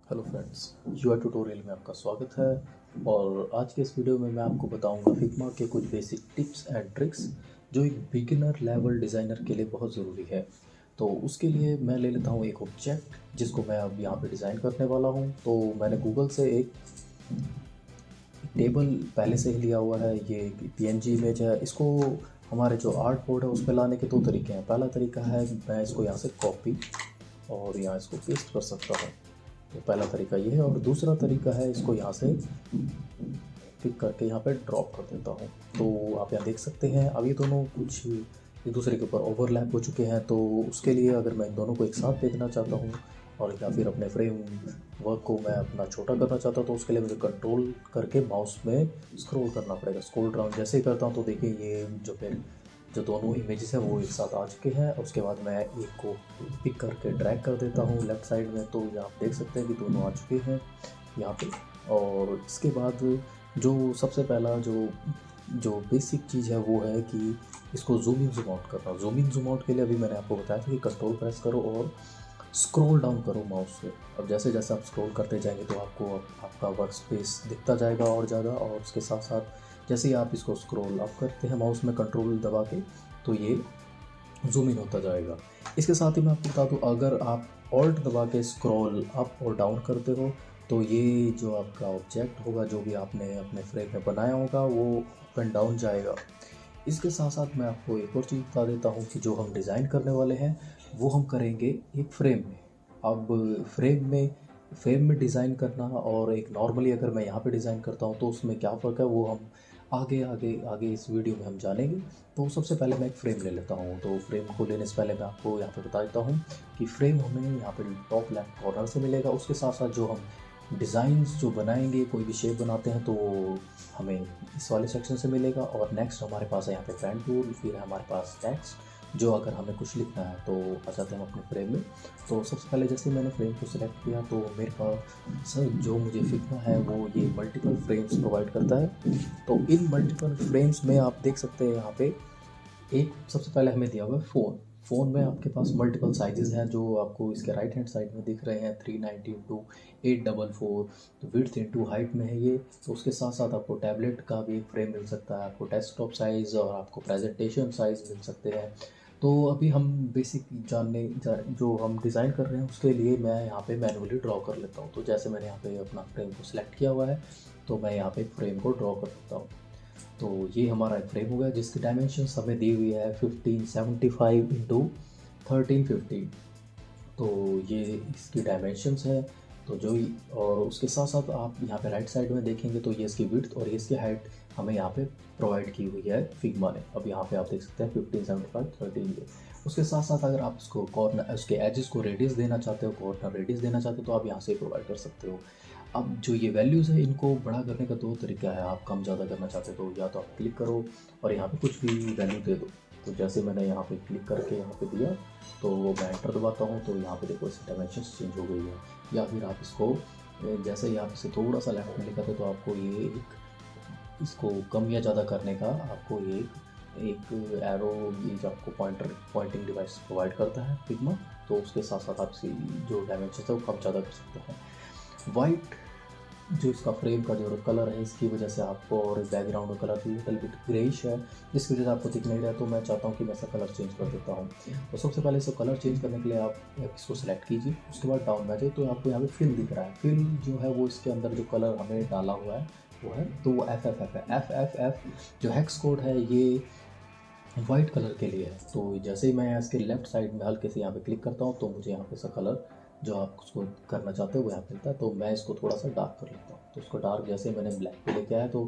Hello friends, UI tutorial में आपका स्वागत है। और आज के इस वीडियो में मैं आपको बताऊंगा फिग्मा के कुछ बेसिक टिप्स एंड ट्रिक्स जो एक बिगिनर लेवल डिज़ाइनर के लिए बहुत ज़रूरी है। तो उसके लिए मैं ले लेता हूँ एक ऑब्जेक्ट जिसको मैं अब यहाँ पे डिज़ाइन करने वाला हूँ। तो मैंने गूगल से एक टेबल पहले से ही लिया हुआ है। ये पीएनजी इमेज है। इसको हमारे जो आर्ट बोर्ड है उस पर लाने के दो तरीके हैं। पहला तरीका है मैं इसको यहाँ से कॉपी और यहाँ इसको पेस्ट कर सकता हूँ। तो पहला तरीका ये है। और दूसरा तरीका है इसको यहाँ से पिक करके यहाँ पे ड्रॉप कर देता हूँ। तो आप यहाँ देख सकते हैं अब ये दोनों कुछ एक दूसरे के ऊपर ओवरलैप हो चुके हैं। तो उसके लिए अगर मैं इन दोनों को एक साथ देखना चाहता हूँ और या फिर अपने फ्रेम वर्क को मैं अपना छोटा करना चाहता हूँ तो उसके लिए मुझे कंट्रोल करके माउस में स्क्रॉल करना पड़ेगा। स्क्रॉल डाउन जैसे ही करता हूँ तो देखिए ये जो दोनों इमेजेस हैं वो एक साथ आ चुके हैं। उसके बाद मैं एक को पिक करके ड्रैग कर देता हूँ लेफ़्ट साइड में। तो ये आप देख सकते हैं कि दोनों आ चुके हैं यहाँ पे। और इसके बाद जो सबसे पहला जो बेसिक चीज़ है वो है कि इसको जूम इन जूम आउट करना। जूम इन जूम आउट के लिए अभी मैंने आपको बताया था कि कंट्रोल प्रेस करो और स्क्रॉल डाउन करो माउस से। अब जैसे जैसे आप स्क्रॉल करते जाएंगे तो आपको आपका वर्क स्पेस दिखता जाएगा और ज़्यादा। और उसके साथ साथ जैसे ही आप इसको स्क्रॉल अप करते हैं माउस में कंट्रोल दबा के तो ये जूम इन होता जाएगा। इसके साथ ही मैं आपको बता दूँ, अगर आप ऑल्ट दबा के स्क्रॉल अप और डाउन करते हो तो ये जो आपका ऑब्जेक्ट होगा जो भी आपने अपने फ्रेम में बनाया होगा वो अप एंड डाउन जाएगा। इसके साथ साथ मैं आपको एक और चीज़ बता देता हूँ कि जो हम डिज़ाइन करने वाले हैं वो हम करेंगे एक फ्रेम में। अब फ्रेम में डिज़ाइन करना और एक नॉर्मली अगर मैं यहाँ पे डिज़ाइन करता हूँ तो उसमें क्या फ़र्क है वो हम आगे आगे आगे इस वीडियो में हम जानेंगे। तो सबसे पहले मैं एक फ़्रेम ले लेता हूँ। तो फ्रेम को लेने से पहले मैं आपको यहाँ पे बता देता हूँ कि फ्रेम हमें यहाँ पे टॉप लेफ्ट कॉर्नर से मिलेगा। उसके साथ साथ जो हम डिज़ाइंस जो बनाएंगे, कोई भी शेप बनाते हैं तो हमें इस वाले सेक्शन से मिलेगा। और नेक्स्ट हमारे पास है यहाँ पे पेन टूल, फिर है हमारे पास टेक्स्ट जो अगर हमें कुछ लिखना है तो आ जाते हैं हम अपने फ्रेम में। तो सबसे पहले जैसे मैंने फ्रेम को सिलेक्ट किया तो मेरे पास सर जो मुझे फिग्मा है वो ये मल्टीपल फ्रेम्स प्रोवाइड करता है। तो इन मल्टीपल फ्रेम्स में आप देख सकते हैं यहाँ पे एक सबसे पहले हमें दिया हुआ है फ़ोन में आपके पास मल्टीपल साइजेस हैं जो आपको इसके राइट हैंड साइड में दिख रहे हैं। 390 इंटू 844 तो विड्थ इंटू हाइट में है ये। तो उसके साथ साथ आपको टैबलेट का भी एक फ्रेम मिल सकता है, आपको डेस्कटॉप साइज़ और आपको प्रेजेंटेशन साइज़ मिल सकते हैं। तो अभी हम बेसिक जो हम डिज़ाइन कर रहे हैं उसके लिए मैं यहाँ पे मैनुअली ड्रॉ कर लेता हूँ। तो जैसे मैंने यहाँ पे अपना फ्रेम को सिलेक्ट किया हुआ है तो मैं यहाँ पे एक फ्रेम को ड्रॉ कर देता हूँ। तो ये हमारा एक फ्रेम हो गया जिसकी डायमेंशंस हमें दी हुई है 1575 इंटू 1315। तो ये इसकी डायमेंशंस है। तो और उसके साथ साथ आप यहाँ पे राइट साइड में देखेंगे तो ये इसकी विड्थ और ये इसकी हाइट हमें यहाँ पे प्रोवाइड की हुई है फिग्मा ने। अब यहाँ पे आप देख सकते हैं 1575 13 ये। उसके साथ साथ अगर आप इसको कॉर्नर उसके एजेस को रेडियस देना चाहते हो, कॉर्नर रेडियस देना चाहते हो तो आप यहाँ से प्रोवाइड कर सकते हो। अब जो ये वैल्यूज़ है इनको बड़ा करने का दो तरीका है। आप कम ज़्यादा करना चाहते हो तो या तो आप क्लिक करो और यहाँ पे कुछ भी वैल्यू दे दो। तो जैसे मैंने यहाँ पे क्लिक करके यहाँ पे दिया तो मैं एंटर दबाता हूँ तो यहाँ पे देखो इसकी डायमेंशंस चेंज हो गई है। या फिर आप इसको जैसे ही आप इसे थोड़ा सा लेफ्ट में लिखा था तो आपको ये इसको कम या ज़्यादा करने का आपको ये एक एरो ये जो आपको पॉइंटिंग डिवाइस प्रोवाइड करता है फिग्मा। तो उसके साथ साथ आप इसकी जो डायमेंशन है वो कम ज़्यादा कर सकते हैं। वाइट जो इसका फ्रेम का जो कलर है इसकी वजह से आपको और बैकग्राउंड का कलर लिटिल बिट ग्रेइश है जिसकी वजह से आपको दिख नहीं रहा है। तो मैं चाहता हूँ कि मैं इसका कलर चेंज कर देता हूँ। तो सबसे पहले इसको कलर चेंज करने के लिए आप इसको सेलेक्ट कीजिए। उसके बाद डाउन में जाइए तो आपको यहाँ पे फिल दिख रहा है। फिल जो है वो इसके अंदर जो कलर हमें डाला हुआ है वो है तो वो FFF है। FFF जो हेक्स कोड है ये वाइट कलर के लिए है। तो जैसे ही मैं इसके लेफ़्ट साइड में हल्के से यहाँ पे क्लिक करता हूँ तो मुझे यहाँ पे सा कलर जो आप उसको करना चाहते हो वो यहाँ पे मिलता है। तो मैं इसको थोड़ा सा डार्क कर लेता हूँ। तो उसको डार्क जैसे मैंने ब्लैक पे लेके आया तो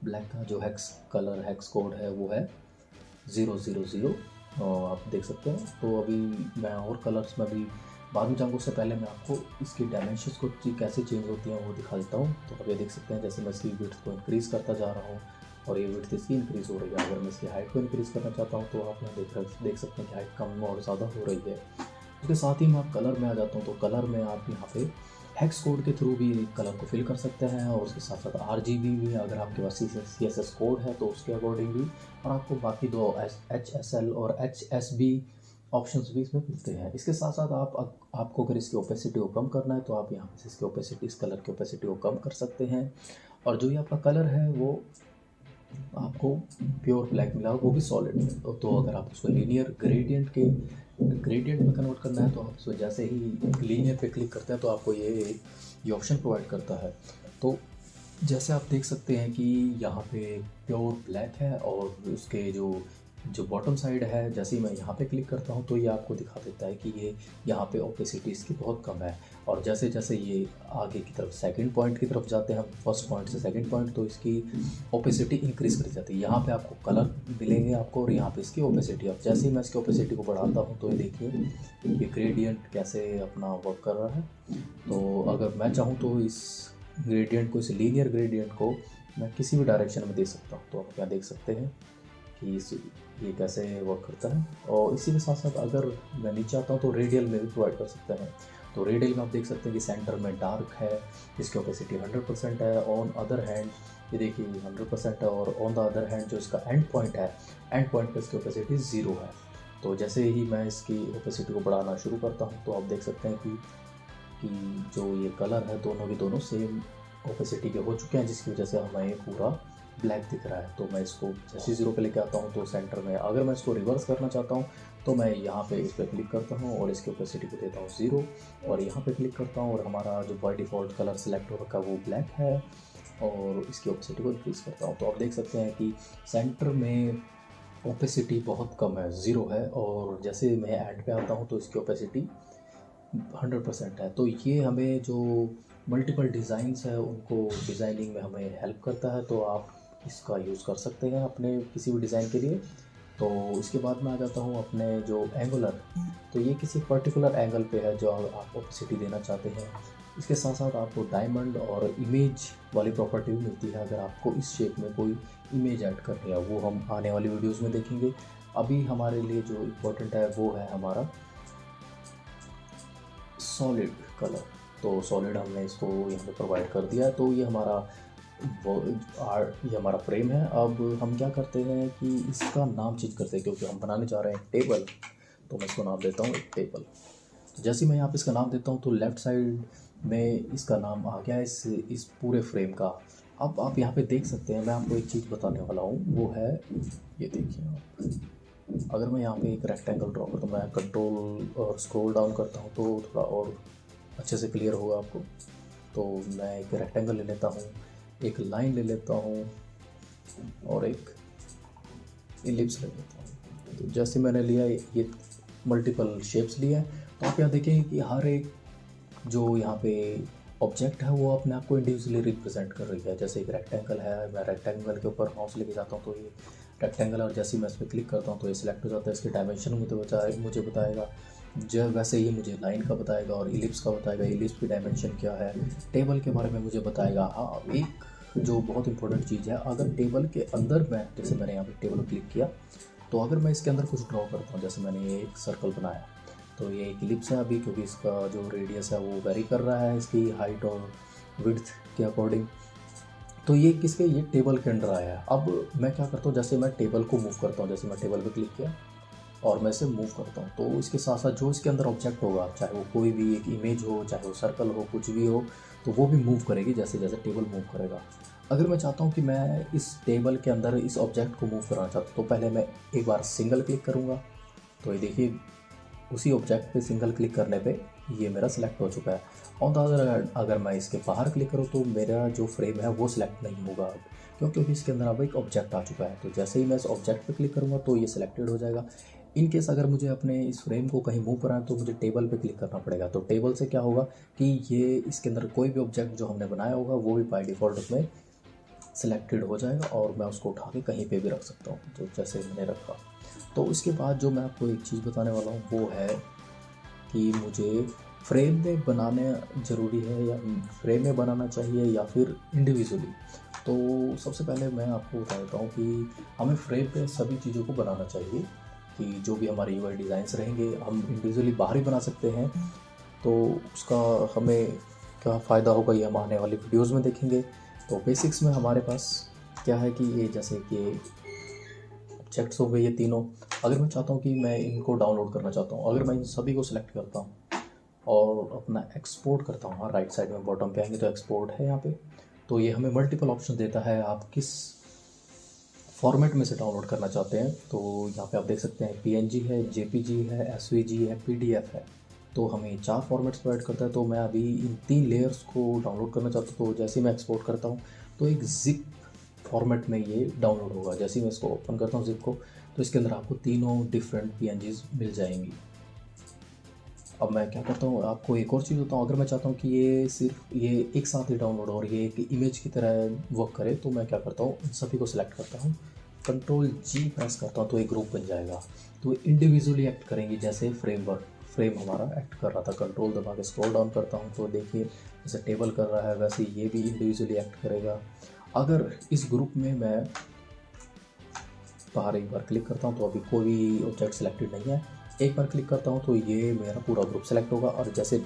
ब्लैक का जो हेक्स कोड है वो है 000। और आप देख सकते हैं। तो अभी मैं और कलर्स में भी बाद में जाऊँगा। उससे पहले मैं आपको इसकी डायमेंशंस को कैसे चेंज होती हैं वो दिखा देता हूँ। तो अब ये देख सकते हैं जैसे मैं इसकी विड्थ को इंक्रीज़ करता जा रहा हूँ और ये विड्थ इसकी इंक्रीज़ हो रही है। अगर मैं इसकी हाइट को इंक्रीज़ करना चाहता हूँ तो आप यहाँ देख सकते हैं कि हाइट कम और ज़्यादा हो रही है। उसके साथ ही मैं आप कलर में आ जाता हूँ। तो कलर में आप यहाँ पे हेक्स कोड के थ्रू भी कलर को फिल कर सकते हैं और उसके साथ साथ RGB भी अगर आपके पास CSS कोड है तो उसके अकॉर्डिंग भी। और आपको बाकी दो HSL और HSB ऑप्शंस भी इसमें मिलते हैं। इसके साथ साथ आपको अगर इसकी ओपेसिटी को कम करना है तो आप यहाँ से इसकी ओपेसिटी, इस कलर की ओपेसिटी को कम कर सकते हैं। और जो ये आपका कलर है वो आपको प्योर ब्लैक मिला, वो भी सॉलिड में। तो अगर आप उसको लीनियर ग्रेडियंट में कन्वर्ट करना है तो आप उसको जैसे ही लीनियर पे क्लिक करते हैं तो आपको ये ऑप्शन प्रोवाइड करता है। तो जैसे आप देख सकते हैं कि यहाँ पे प्योर ब्लैक है और उसके जो बॉटम साइड है, जैसे ही मैं यहाँ पे क्लिक करता हूँ तो ये आपको दिखा देता है कि ये यहाँ पे ओपेसिटी इसकी बहुत कम है। और जैसे जैसे ये आगे की तरफ सेकंड पॉइंट की तरफ जाते हैं, फर्स्ट पॉइंट से सेकंड पॉइंट, तो इसकी ओपेसिटी इंक्रीज़ कर जाती है। यहाँ पे आपको कलर मिलेंगे आपको और यहाँ पे इसकी ओपेसिटी। अब जैसे ही मैं इसकी ओपेसिटी को बढ़ाता हूँ तो ये देखिए ये ग्रेडियंट कैसे अपना वर्क कर रहा है। तो अगर मैं चाहूँ तो इस ग्रेडियंट को, इस लीनियर ग्रेडियंट को मैं किसी भी डायरेक्शन में दे सकता हूँ। तो आप यहाँ देख सकते हैं कि ये कैसे वर्क करता है। और इसी के साथ साथ अगर मैं नीचे आता हूँ तो रेडियल में भी प्रोवाइड कर सकते हैं। तो रेडियल में आप देख सकते हैं कि सेंटर में डार्क है, इसकी ओपेसिटी 100% है। ऑन अदर हैंड ये देखिए 100% है, और ऑन द अदर हैंड जो इसका एंड पॉइंट है, एंड पॉइंट पर इसकी ओपेसिटी 0 है। तो जैसे ही मैं इसकी ओपेसिटी को बढ़ाना शुरू करता हूँ तो आप देख सकते हैं कि जो ये कलर है दोनों के दोनों सेम ओपेसिटी के हो चुके हैं, जिसकी वजह से हमें पूरा ब्लैक दिख रहा है। तो मैं इसको जैसे 0 पे लेके आता हूँ तो सेंटर में, अगर मैं इसको रिवर्स करना चाहता हूँ तो मैं यहाँ पे इस पर क्लिक करता हूँ और इसकी ओपेसिटी को देता हूँ 0, और यहाँ पे क्लिक करता हूँ और हमारा जो बाय डिफ़ॉल्ट कलर सेलेक्ट हो रखा है वो ब्लैक है, और इसकी ओपेसिटी को इंक्रीज़ करता हूँ। तो आप देख सकते हैं कि सेंटर में ओपेसिटी बहुत कम है, 0 है, और जैसे मैं एंड पे आता हूँ तो इसकी ओपेसिटी 100% है। तो ये हमें जो मल्टीपल डिज़ाइंस है उनको डिज़ाइनिंग में हमें हेल्प करता है। तो आप इसका यूज़ कर सकते हैं अपने किसी भी डिज़ाइन के लिए। तो इसके बाद मैं आ जाता हूँ अपने जो एंगुलर, तो ये किसी पर्टिकुलर एंगल पे है जो आप ओपेसिटी देना चाहते हैं। इसके साथ साथ आपको डायमंड और इमेज वाली प्रॉपर्टी भी मिलती है अगर आपको इस शेप में कोई इमेज ऐड करनी है, वो हम आने वाली वीडियोज़ में देखेंगे। अभी हमारे लिए जो इम्पोर्टेंट है वो है हमारा सॉलिड कलर। तो सॉलिड हमने इसको यहाँ पे प्रोवाइड कर दिया है। तो ये हमारा फ्रेम है। अब हम क्या करते हैं कि इसका नाम चेंज करते हैं, क्योंकि हम बनाने जा रहे हैं टेबल। तो मैं इसको नाम देता हूँ एक टेबल। तो जैसे ही मैं यहाँ पे इसका नाम देता हूँ तो लेफ़्ट साइड में इसका नाम आ गया इस पूरे फ्रेम का। अब आप यहाँ पे देख सकते हैं, मैं आपको एक चीज़ बताने वाला हूँ, वो है ये देखिए आप। अगर मैं यहाँ पे एक रेक्टेंगल ड्रॉ करता हूँ, मैं कंट्रोल और स्क्रॉल डाउन करता हूँ तो थोड़ा और अच्छे से क्लियर होगा आपको। तो मैं एक रेक्टेंगल ले लेता हूँ, एक लाइन ले लेता हूँ और एक इलिप्स ले लेता हूँ। तो जैसे मैंने लिया ये मल्टीपल शेप्स लिए हैं, तो आप यहाँ देखेंगे कि हर एक जो यहाँ पे ऑब्जेक्ट है वो अपने आप को इंडिविजुअली रिप्रेजेंट कर रही है। जैसे एक रेक्टेंगल है, मैं रेक्टेंगल के ऊपर माउस लेके जाता हूँ तो ये रेक्टेंगल, और जैसे ही मैं इस पर क्लिक करता हूँ तो ये सिलेक्ट हो जाता है। इसके डायमेंशन मुझे बताएगा, जब वैसे ही मुझे लाइन का बताएगा और इलिप्स का बताएगा, इलिप्स की डायमेंशन क्या है, टेबल के बारे में मुझे बताएगा। हाँ, एक जो बहुत इंपॉर्टेंट चीज़ है, अगर टेबल के अंदर मैं, जैसे मैंने यहाँ पे टेबल क्लिक किया, तो अगर मैं इसके अंदर कुछ ड्रॉ करता हूँ, जैसे मैंने ये एक सर्कल बनाया, तो ये एक इलिप्स है अभी, क्योंकि इसका जो रेडियस है वो वेरी कर रहा है इसकी हाइट और विड्थ के अकॉर्डिंग। तो ये टेबल के अंडर आया है। अब मैं क्या करता हूँ, जैसे मैं टेबल को मूव करता हूँ, जैसे मैं टेबल पे क्लिक किया और मैं इसे मूव करता हूँ, तो इसके साथ साथ जो इसके अंदर ऑब्जेक्ट होगा, चाहे वो कोई भी एक इमेज हो, चाहे वो सर्कल हो, कुछ भी हो, तो वो भी मूव करेगी जैसे जैसे टेबल मूव करेगा। अगर मैं चाहता हूँ कि मैं इस टेबल के अंदर इस ऑब्जेक्ट को मूव कराना चाहता हूँ, तो पहले मैं एक बार सिंगल क्लिक करूँगा। तो ये देखिए उसी ऑब्जेक्ट पे सिंगल क्लिक करने पे ये मेरा सिलेक्ट हो चुका है। ऑन द अदर, अगर मैं इसके बाहर क्लिक करूँ तो मेरा जो फ्रेम है वो सिलेक्ट नहीं होगा अब, क्योंकि इसके अंदर अब एक ऑब्जेक्ट आ चुका है। तो जैसे ही मैं इस ऑब्जेक्ट पे क्लिक करूँगा तो ये सिलेक्टेड हो जाएगा। इन केस अगर मुझे अपने इस फ्रेम को कहीं मूव कराना है तो मुझे टेबल पे क्लिक करना पड़ेगा। तो टेबल से क्या होगा कि ये इसके अंदर कोई भी ऑब्जेक्ट जो हमने बनाया होगा वो भी बाय डिफ़ॉल्ट उसमें सिलेक्टेड हो जाएगा, और मैं उसको उठा के कहीं पे भी रख सकता हूँ, तो जैसे मैंने रखा। तो इसके बाद जो मैं आपको एक चीज़ बताने वाला हूँ वो है कि मुझे फ्रेम में बनाने ज़रूरी है या फ्रेम में बनाना चाहिए या फिर इंडिविजुअली। तो सबसे पहले मैं आपको बता देता हूँ कि हमें फ्रेम पे सभी चीज़ों को बनाना चाहिए, कि जो भी हमारे यूआई डिज़ाइंस रहेंगे हम इंडिविजुअली बाहर ही बना सकते हैं। तो उसका हमें क्या फ़ायदा होगा ये हम आने वाली वीडियोज़ में देखेंगे। तो बेसिक्स में हमारे पास क्या है कि ये जैसे कि ऑब्जेक्ट्स हो गए ये तीनों। अगर मैं चाहता हूँ कि मैं इनको डाउनलोड करना चाहता हूँ, अगर मैं इन सभी को सिलेक्ट करता हूँ और अपना एक्सपोर्ट करता हूँ, हाँ राइट साइड में बॉटम पे आएंगे तो एक्सपोर्ट है यहाँ पे, तो ये हमें मल्टीपल ऑप्शन देता है आप किस फॉर्मेट में से डाउनलोड करना चाहते हैं। तो यहाँ पे आप देख सकते हैं पीएनजी है, जेपीजी है, एसवीजी है, पीडीएफ है। तो हमें 4 फॉर्मेट्स प्रोवाइड करता है। तो मैं अभी इन 3 लेयर्स को डाउनलोड करना चाहता हूँ। तो जैसे ही मैं एक्सपोर्ट करता हूँ तो एक ज़िप फॉर्मेट में ये डाउनलोड होगा। जैसे ही मैं इसको ओपन करता हूँ ज़िप को, तो इसके अंदर आपको तीनों डिफरेंट पीएनजीज मिल जाएंगी। अब मैं क्या करता हूँ, आपको एक और चीज़ बताऊँ, अगर मैं चाहता हूँ कि ये सिर्फ ये एक साथ ही डाउनलोड और ये एक इमेज की तरह वर्क करे, तो मैं क्या करता हूँ, इन सभी को सिलेक्ट करता हूँ, कंट्रोल जी प्रेस करता हूँ तो एक ग्रुप बन जाएगा। तो इंडिविजुअली एक्ट करेंगी, जैसे फ्रेम हमारा एक्ट कर रहा था। कंट्रोल दबा के स्क्रॉल डाउन करता हूँ तो देखिए जैसे टेबल कर रहा है वैसे ये भी इंडिविजुअली एक्ट करेगा। अगर इस ग्रुप में मैं बाहर एक बार क्लिक करता हूँ तो अभी कोई भी ऑब्जेक्ट सिलेक्टेड नहीं है। एक बार क्लिक करता हूँ तो ये मेरा पूरा ग्रुप सेलेक्ट होगा, और जैसे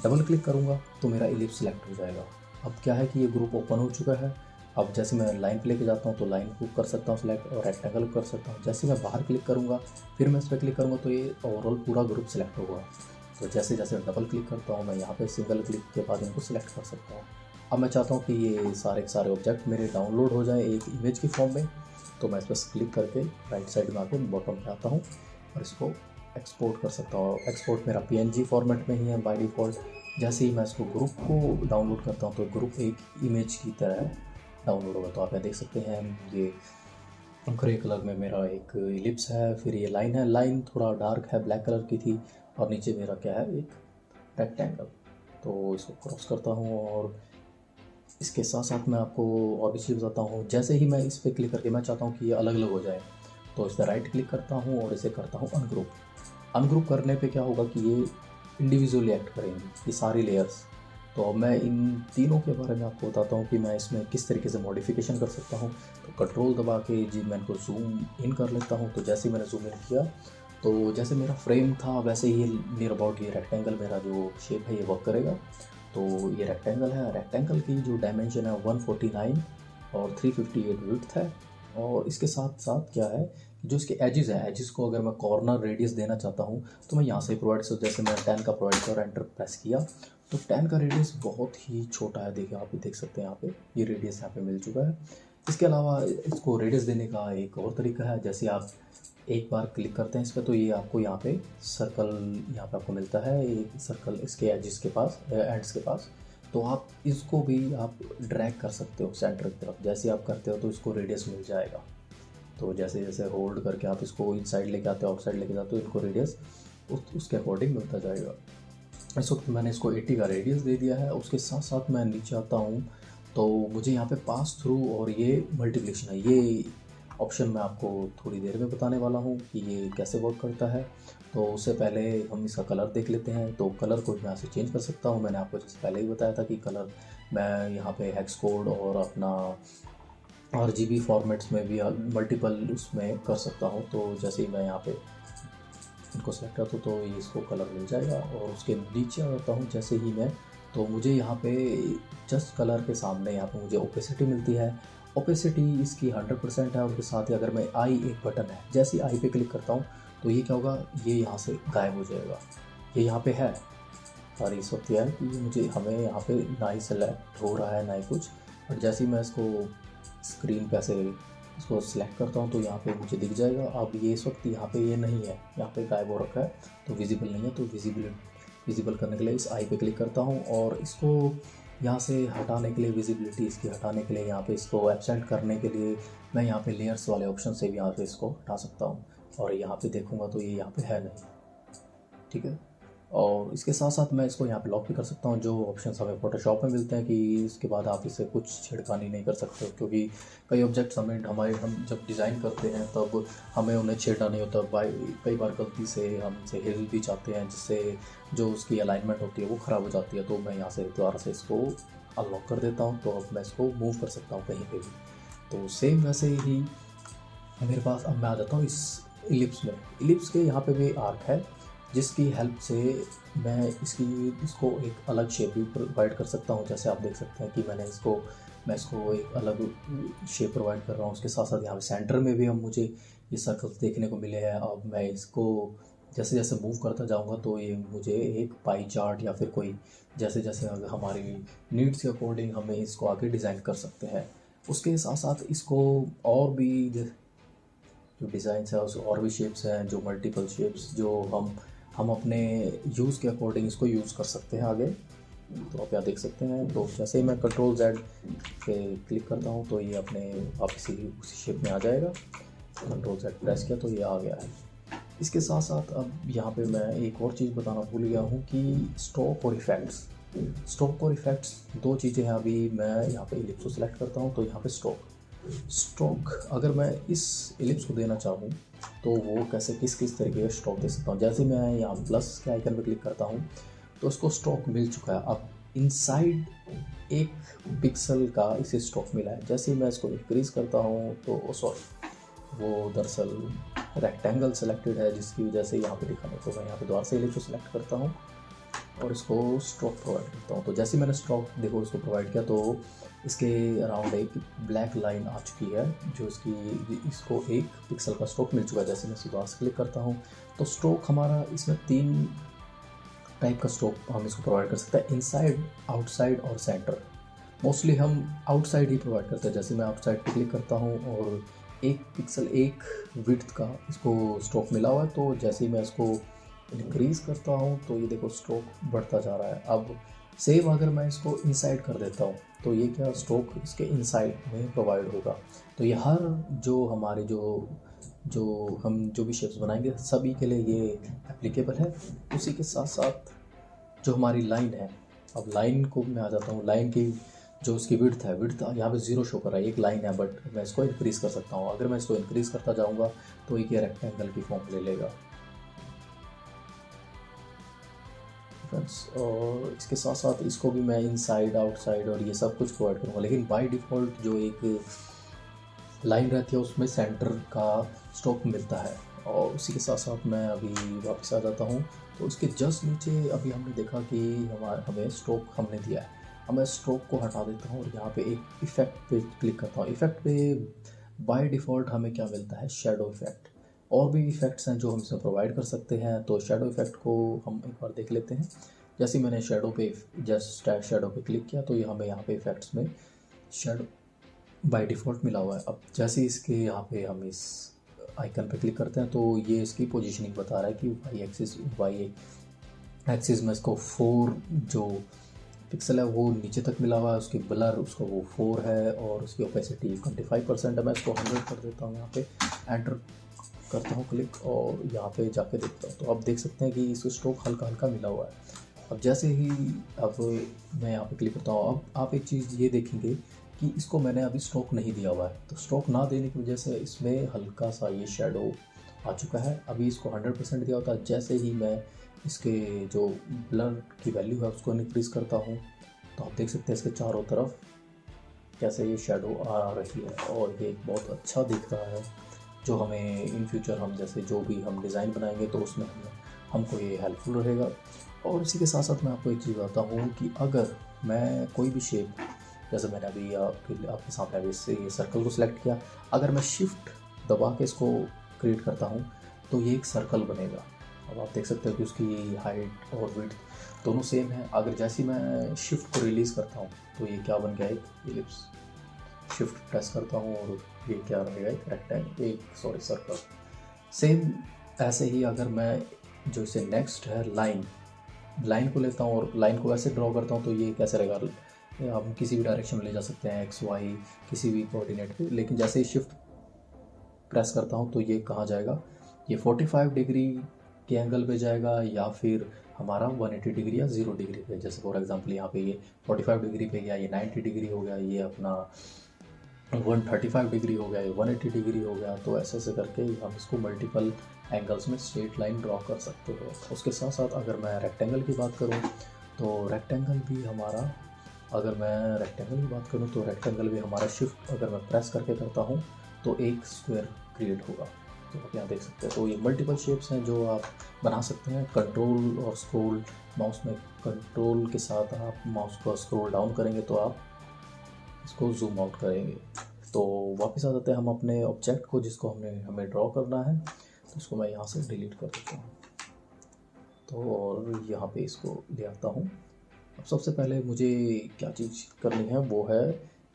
डबल क्लिक करूँगा तो मेरा इलिप्स सेलेक्ट हो जाएगा। अब क्या है कि ये ग्रुप ओपन हो चुका है। अब जैसे मैं लाइन पे लेके जाता हूँ तो लाइन को कर सकता हूँ सिलेक्ट, और रेक्टेंगल कर सकता हूँ। जैसे मैं बाहर क्लिक करूँगा फिर मैं इस पर क्लिक करूँगा तो ये ओवरऑल पूरा ग्रुप सेलेक्ट होगा। तो जैसे जैसे डबल क्लिक करता हूँ मैं यहाँ पे सिंगल क्लिक के बाद इनको सिलेक्ट कर सकता हूँ। अब मैं चाहता हूँ कि ये सारे के सारे ऑब्जेक्ट मेरे डाउनलोड हो जाए एक इमेज की फॉर्म में, तो मैं इस पर क्लिक करके राइट साइड में आके बॉटम पे आता हूँ और इसको एक्सपोर्ट कर सकता हूँ। एक्सपोर्ट मेरा पीएनजी फॉर्मेट में ही है बाय डिफ़ॉल्ट। जैसे ही मैं इसको ग्रुप को डाउनलोड करता हूँ तो ग्रुप एक इमेज की तरह डाउनलोड होगा। तो आप यहाँ देख सकते हैं ये ग्रे कलर में मेरा एक इलिप्स है, फिर ये लाइन है, लाइन थोड़ा डार्क है, ब्लैक कलर की थी, और नीचे मेरा क्या है, एक रेक्टेंगल। तो इसको क्रॉस करता हूँ, और इसके साथ साथ मैं आपको और भी चीज़ बताता हूँ। जैसे ही मैं इस पर क्लिक करके मैं चाहता हूँ कि ये अलग अलग हो जाए, तो इस पर राइट क्लिक करता हूँ और इसे करता हूँ अनग्रुप। अनग्रुप करने पे क्या होगा कि ये इंडिविजुअली एक्ट करेंगी ये सारी लेयर्स। तो अब मैं इन तीनों के बारे में आपको बताता हूँ कि मैं इसमें किस तरीके से मॉडिफिकेशन कर सकता हूँ। तो कंट्रोल दबा के जी मैं इनको जूम इन कर लेता हूँ। तो जैसे मैंने जूम इन किया तो जैसे मेरा फ्रेम था वैसे ही नियर अबाउट ये रेक्टेंगल मेरा जो शेप है ये वर्क करेगा। तो ये रेक्टेंगल है, रेक्टेंगल की जो डायमेंशन है 149 और 358 विड्थ है। और इसके साथ साथ क्या है, जो इसके एजेस हैं, एजेस को अगर मैं कॉर्नर रेडियस देना चाहता हूँ तो मैं यहाँ से प्रोवाइड कर, जैसे मैं 10 का प्रोवाइड किया और एंटर प्रेस किया तो 10 का रेडियस बहुत ही छोटा है। देखिए आप देख सकते हैं यहाँ पे ये रेडियस यहाँ पे मिल चुका है। इसके अलावा इसको रेडियस देने का एक और तरीका है। जैसे आप एक बार क्लिक करते हैं इस पर तो ये आपको यहाँ पे सर्कल यहाँ पे आपको मिलता है, एक सर्कल इसके एजेस के पास, एंड्स के पास। तो आप इसको भी आप ड्रैग कर सकते हो सेंटर की तरफ। जैसे आप करते हो तो इसको रेडियस मिल जाएगा। तो जैसे जैसे होल्ड करके आप इसको इन साइड लेके आते हो, आउट साइड लेके जाते हो, इनको रेडियस उसके अकॉर्डिंग मिलता जाएगा। इस वक्त मैंने इसको 80 का रेडियस दे दिया है। उसके साथ साथ मैं नीचे आता हूँ तो मुझे यहाँ पे पास थ्रू और ये मल्टीप्लिकेशन है, ये ऑप्शन मैं आपको थोड़ी देर में बताने वाला हूँ कि ये कैसे वर्क करता है। तो उससे पहले हम इसका कलर देख लेते हैं। तो कलर को मैं यहाँ से चेंज कर सकता हूँ। मैंने आपको जैसे पहले ही बताया था कि कलर मैं यहाँ पे हेक्स कोड और अपना RGB फॉर्मेट्स में भी मल्टीपल उसमें कर सकता हूँ। तो जैसे ही मैं यहाँ पे इनको सेलेक्ट करता हूँ तो ये इसको कलर मिल जाएगा। और उसके नीचे आ जाता हूँ जैसे ही मैं, तो मुझे यहाँ पे जस्ट कलर के सामने यहाँ पे मुझे ओपेसिटी मिलती है। ओपेसिटी इसकी 100% है। उसके साथ ही अगर मैं आई, एक बटन है, जैसे ही आई पे क्लिक करता हूँ तो ये क्या होगा, ये यहाँ से गायब हो जाएगा। ये यहाँ पे है और इस वक्त यह है कि मुझे हमें यहाँ पे ना ही सेलेक्ट हो रहा है ना ही कुछ। बट जैसे ही मैं इसको स्क्रीन पे ऐसे इसको सिलेक्ट करता हूँ तो यहाँ पे मुझे दिख जाएगा। अब ये इस वक्त यहाँ पे ये नहीं है, यहाँ पे गायब हो रखा है तो विजिबल नहीं है। तो विजिबल करने के लिए इस आई पे क्लिक करता हूँ और इसको यहाँ से हटाने के लिए, विजिबिलिटी इसकी हटाने के लिए, यहाँ पे इसको एब्सेंट करने के लिए मैं यहाँ पे लेयर्स वाले ऑप्शन से भी यहाँ पे इसको हटा सकता हूँ। और यहाँ पे देखूँगा तो ये यहाँ पे है नहीं, ठीक है। और इसके साथ साथ मैं इसको यहाँ पे लॉक भी कर सकता हूँ, जो ऑप्शंस हमें फोटोशॉप में मिलते हैं कि इसके बाद आप इसे कुछ छेड़खानी नहीं कर सकते हो। क्योंकि कई ऑब्जेक्ट्स हम जब डिज़ाइन करते हैं तब हमें उन्हें छेड़ना नहीं होता। कई बार गलती से हम इसे हिल भी जाते हैं, जिससे जो उसकी अलाइनमेंट होती है वो ख़राब हो जाती है। तो मैं यहाँ से दोबारा से इसको अनलॉक कर देता हूँ। तो अब मैं इसको मूव कर सकता हूँ कहीं पर भी। तो सेम वैसे ही मेरे पास अब मैं आ जाता हूँ इस इलिप्स में। इलिप्स के यहाँ पे भी आर्क है, जिसकी हेल्प से मैं इसको एक अलग शेप भी प्रोवाइड कर सकता हूँ। जैसे आप देख सकते हैं कि मैं इसको एक अलग शेप प्रोवाइड कर रहा हूँ। उसके साथ साथ यहाँ पे सेंटर में भी अब मुझे ये सर्कल्स देखने को मिले हैं। अब मैं इसको जैसे जैसे मूव करता जाऊंगा तो ये मुझे एक पाई चार्ट या फिर कोई जैसे जैसे अगर हमारी नीड्स के अकॉर्डिंग हमें इसको आगे डिज़ाइन कर सकते हैं। उसके साथ साथ इसको और भी जो डिज़ाइंस है उस और भी शेप्स हैं, जो मल्टीपल शेप्स जो हम अपने यूज़ के अकॉर्डिंग इसको यूज़ कर सकते हैं आगे। तो आप यहाँ देख सकते हैं। तो जैसे ही मैं कंट्रोल Z पे क्लिक करता हूँ तो ये अपने वापस उसी शेप में आ जाएगा। कंट्रोल Z प्रेस किया तो ये आ गया है। इसके साथ साथ अब यहाँ पे मैं एक और चीज़ बताना भूल गया हूँ कि स्ट्रोक और इफ़ेक्ट्स। स्ट्रोक और इफ़ेक्ट्स दो चीज़ें हैं। अभी मैं यहाँ पे इलिप्स को सेलेक्ट करता हूँ तो यहाँ पे स्ट्रोक अगर मैं इस इलिप्स को देना चाहूँ तो वो कैसे किस तरीके का स्ट्रोक दे सकता हूँ। जैसे मैं यहाँ प्लस के आइकन पर क्लिक करता हूँ तो उसको स्ट्रोक मिल चुका है। अब इनसाइड 1 पिक्सल का इसे स्ट्रोक मिला है। जैसे ही मैं इसको इंक्रीज़ करता हूँ तो सॉरी वो दरअसल रेक्टेंगल सेलेक्टेड है, जिसकी वजह से यहाँ पे दिखा नहीं। तो मैं यहाँ पे दोबारा से इलिप्स को सेलेक्ट करता हूँ और इसको स्ट्रोक प्रोवाइड करता हूँ। तो जैसे ही मैंने स्ट्रोक देखो इसको प्रोवाइड किया तो इसके अराउंड एक ब्लैक लाइन आ चुकी है जो इसको 1 पिक्सल का स्ट्रोक मिल चुका है। जैसे मैं दोबारा से क्लिक करता हूँ तो स्ट्रोक हमारा इसमें 3 टाइप का स्ट्रोक हम इसको प्रोवाइड कर सकते हैं, इनसाइड, आउटसाइड और सेंटर। मोस्टली हम आउटसाइड ही प्रोवाइड करते हैं। जैसे मैं आउटसाइड पे क्लिक करता हूँ और 1 पिक्सल 1 विड्थ का इसको स्ट्रोक मिला हुआ है। तो जैसे ही मैं इसको इंक्रीज़ करता हूँ तो ये देखो स्ट्रोक बढ़ता जा रहा है। अब सेम अगर मैं इसको इनसाइड कर देता हूँ तो ये क्या स्ट्रोक इसके इनसाइड में प्रोवाइड होगा। तो ये हर जो हमारे हम जो भी शेप्स बनाएंगे सभी के लिए ये एप्लीकेबल है। उसी के साथ साथ जो हमारी लाइन है, अब लाइन को मैं आ जाता हूँ। लाइन की जो उसकी विड्थ है, विड्थ यहाँ पे 0 शो कर रहा है, एक लाइन है, बट मैं इसको इंक्रीज़ कर सकता हूँ। अगर मैं इसको इंक्रीज़ करता जाऊँगा तो ये रेक्टेंगल की फॉर्म ले लेगा फ्रेंड्स। और इसके साथ साथ इसको भी मैं इनसाइड, आउटसाइड और ये सब कुछ प्रोवाइड करूँगा। लेकिन बाय डिफ़ॉल्ट जो एक लाइन रहती है उसमें सेंटर का स्ट्रोक मिलता है। और उसी के साथ साथ मैं अभी वापस आ जाता हूँ तो उसके जस्ट नीचे अभी हमने देखा कि हमें स्ट्रोक हमने दिया है। अब मैं स्ट्रोक को हटा देता हूँ और यहाँ पे एक इफ़ेक्ट पे क्लिक करता हूँ। इफ़ेक्ट पे बाय डिफ़ॉल्ट हमें क्या मिलता है, शेडो इफ़ेक्ट। और भी इफ़ेक्ट्स हैं जो हम इसमें प्रोवाइड कर सकते हैं। तो शेडो इफ़ेक्ट को हम एक बार देख लेते हैं। जैसे मैंने जस्ट शेडो पे क्लिक किया तो ये हमें यहाँ पे इफ़ेक्ट्स में शेडो बाय डिफ़ॉल्ट मिला हुआ है। अब जैसे इसके यहाँ पे हम इस आइकन पे क्लिक करते हैं तो ये इसकी पोजीशनिंग बता रहा है कि वाई एक्सिस में इसको 4 जो पिक्सल है वो नीचे तक मिला हुआ है। उसकी ब्लर उसका वो 4 है और उसकी ओपेसिटी 25% है। मैं इसको 100 कर देता हूँ। यहाँ पे एंटर करता हूँ क्लिक और यहाँ पे जाके देखता हूँ तो आप देख सकते हैं कि इसको स्ट्रोक हल्का हल्का मिला हुआ है। अब जैसे ही अब मैं यहाँ पे क्लिक करता हूँ, अब आप एक चीज़ ये देखेंगे कि इसको मैंने अभी स्ट्रोक नहीं दिया हुआ है। तो स्ट्रोक ना देने की वजह से इसमें हल्का सा ये शेडो आ चुका है। अभी इसको 100% दिया होता है। जैसे ही मैं इसके जो ब्लर की वैल्यू है उसको इंक्रीज़ करता हूँ तो आप देख सकते हैं इसके चारों तरफ कैसे ये शेडो आ रही है और ये बहुत अच्छा दिख रहा है, जो हमें इन फ्यूचर हम जैसे जो भी हम डिज़ाइन बनाएंगे तो उसमें हमको ये हेल्पफुल रहेगा। और इसी के साथ साथ मैं आपको एक चीज़ बताता हूँ कि अगर मैं कोई भी शेप, जैसे मैंने अभी आपके सामने अभी इससे ये सर्कल को सिलेक्ट किया, अगर मैं शिफ्ट दबा के इसको क्रिएट करता हूँ तो ये एक सर्कल बनेगा। अब आप देख सकते हो कि उसकी हाइट और विड्थ दोनों सेम है। अगर जैसे ही मैं शिफ्ट को रिलीज़ करता हूँ तो ये क्या बन गया, एक इलिप्स। शिफ्ट प्रेस करता हूँ और ये क्या रहेगा, एक रेक्टेंगल, सर्कल। सेम ऐसे ही अगर मैं जो इसे नेक्स्ट है लाइन को लेता हूँ और लाइन को ऐसे ड्रॉ करता हूँ तो ये कैसे रहेगा, हम किसी भी डायरेक्शन में ले जा सकते हैं, एक्स वाई किसी भी कोऑर्डिनेट पे। लेकिन जैसे ही शिफ्ट प्रेस करता हूँ तो ये कहाँ जाएगा, ये 45 डिग्री के एंगल पे जाएगा या फिर हमारा 180 डिग्री या 0 डिग्री पे। जैसे फॉर एग्जांपल यहाँ पे ये 45 डिग्री पे गया, ये 90 डिग्री हो गया, ये अपना 135 डिग्री हो गया, ये 180 डिग्री हो गया। तो ऐसे ऐसे करके हम इसको मल्टीपल एंगल्स में स्ट्रेट लाइन ड्रॉ कर सकते हो। उसके साथ साथ अगर मैं रेक्टेंगल की बात करूँ तो रेक्टेंगल भी हमारा, रेक्टेंगल भी हमारा शिफ्ट अगर मैं प्रेस करके करता हूँ तो एक स्क्वायर क्रिएट होगा। तो आप यहाँ देख सकते हैं। तो ये मल्टीपल शेप्स हैं जो आप बना सकते हैं। कंट्रोल और स्क्रॉल, माउस में कंट्रोल के साथ आप माउस को स्क्रॉल डाउन करेंगे तो आप इसको जूम आउट करेंगे। तो वापस आ जाते हैं हम अपने ऑब्जेक्ट को जिसको हमें ड्रॉ करना है। तो इसको मैं यहाँ से डिलीट कर देता हूँ। तो और यहाँ पे इसको ले आता हूँ। अब सबसे पहले मुझे क्या चीज़ करनी है वो है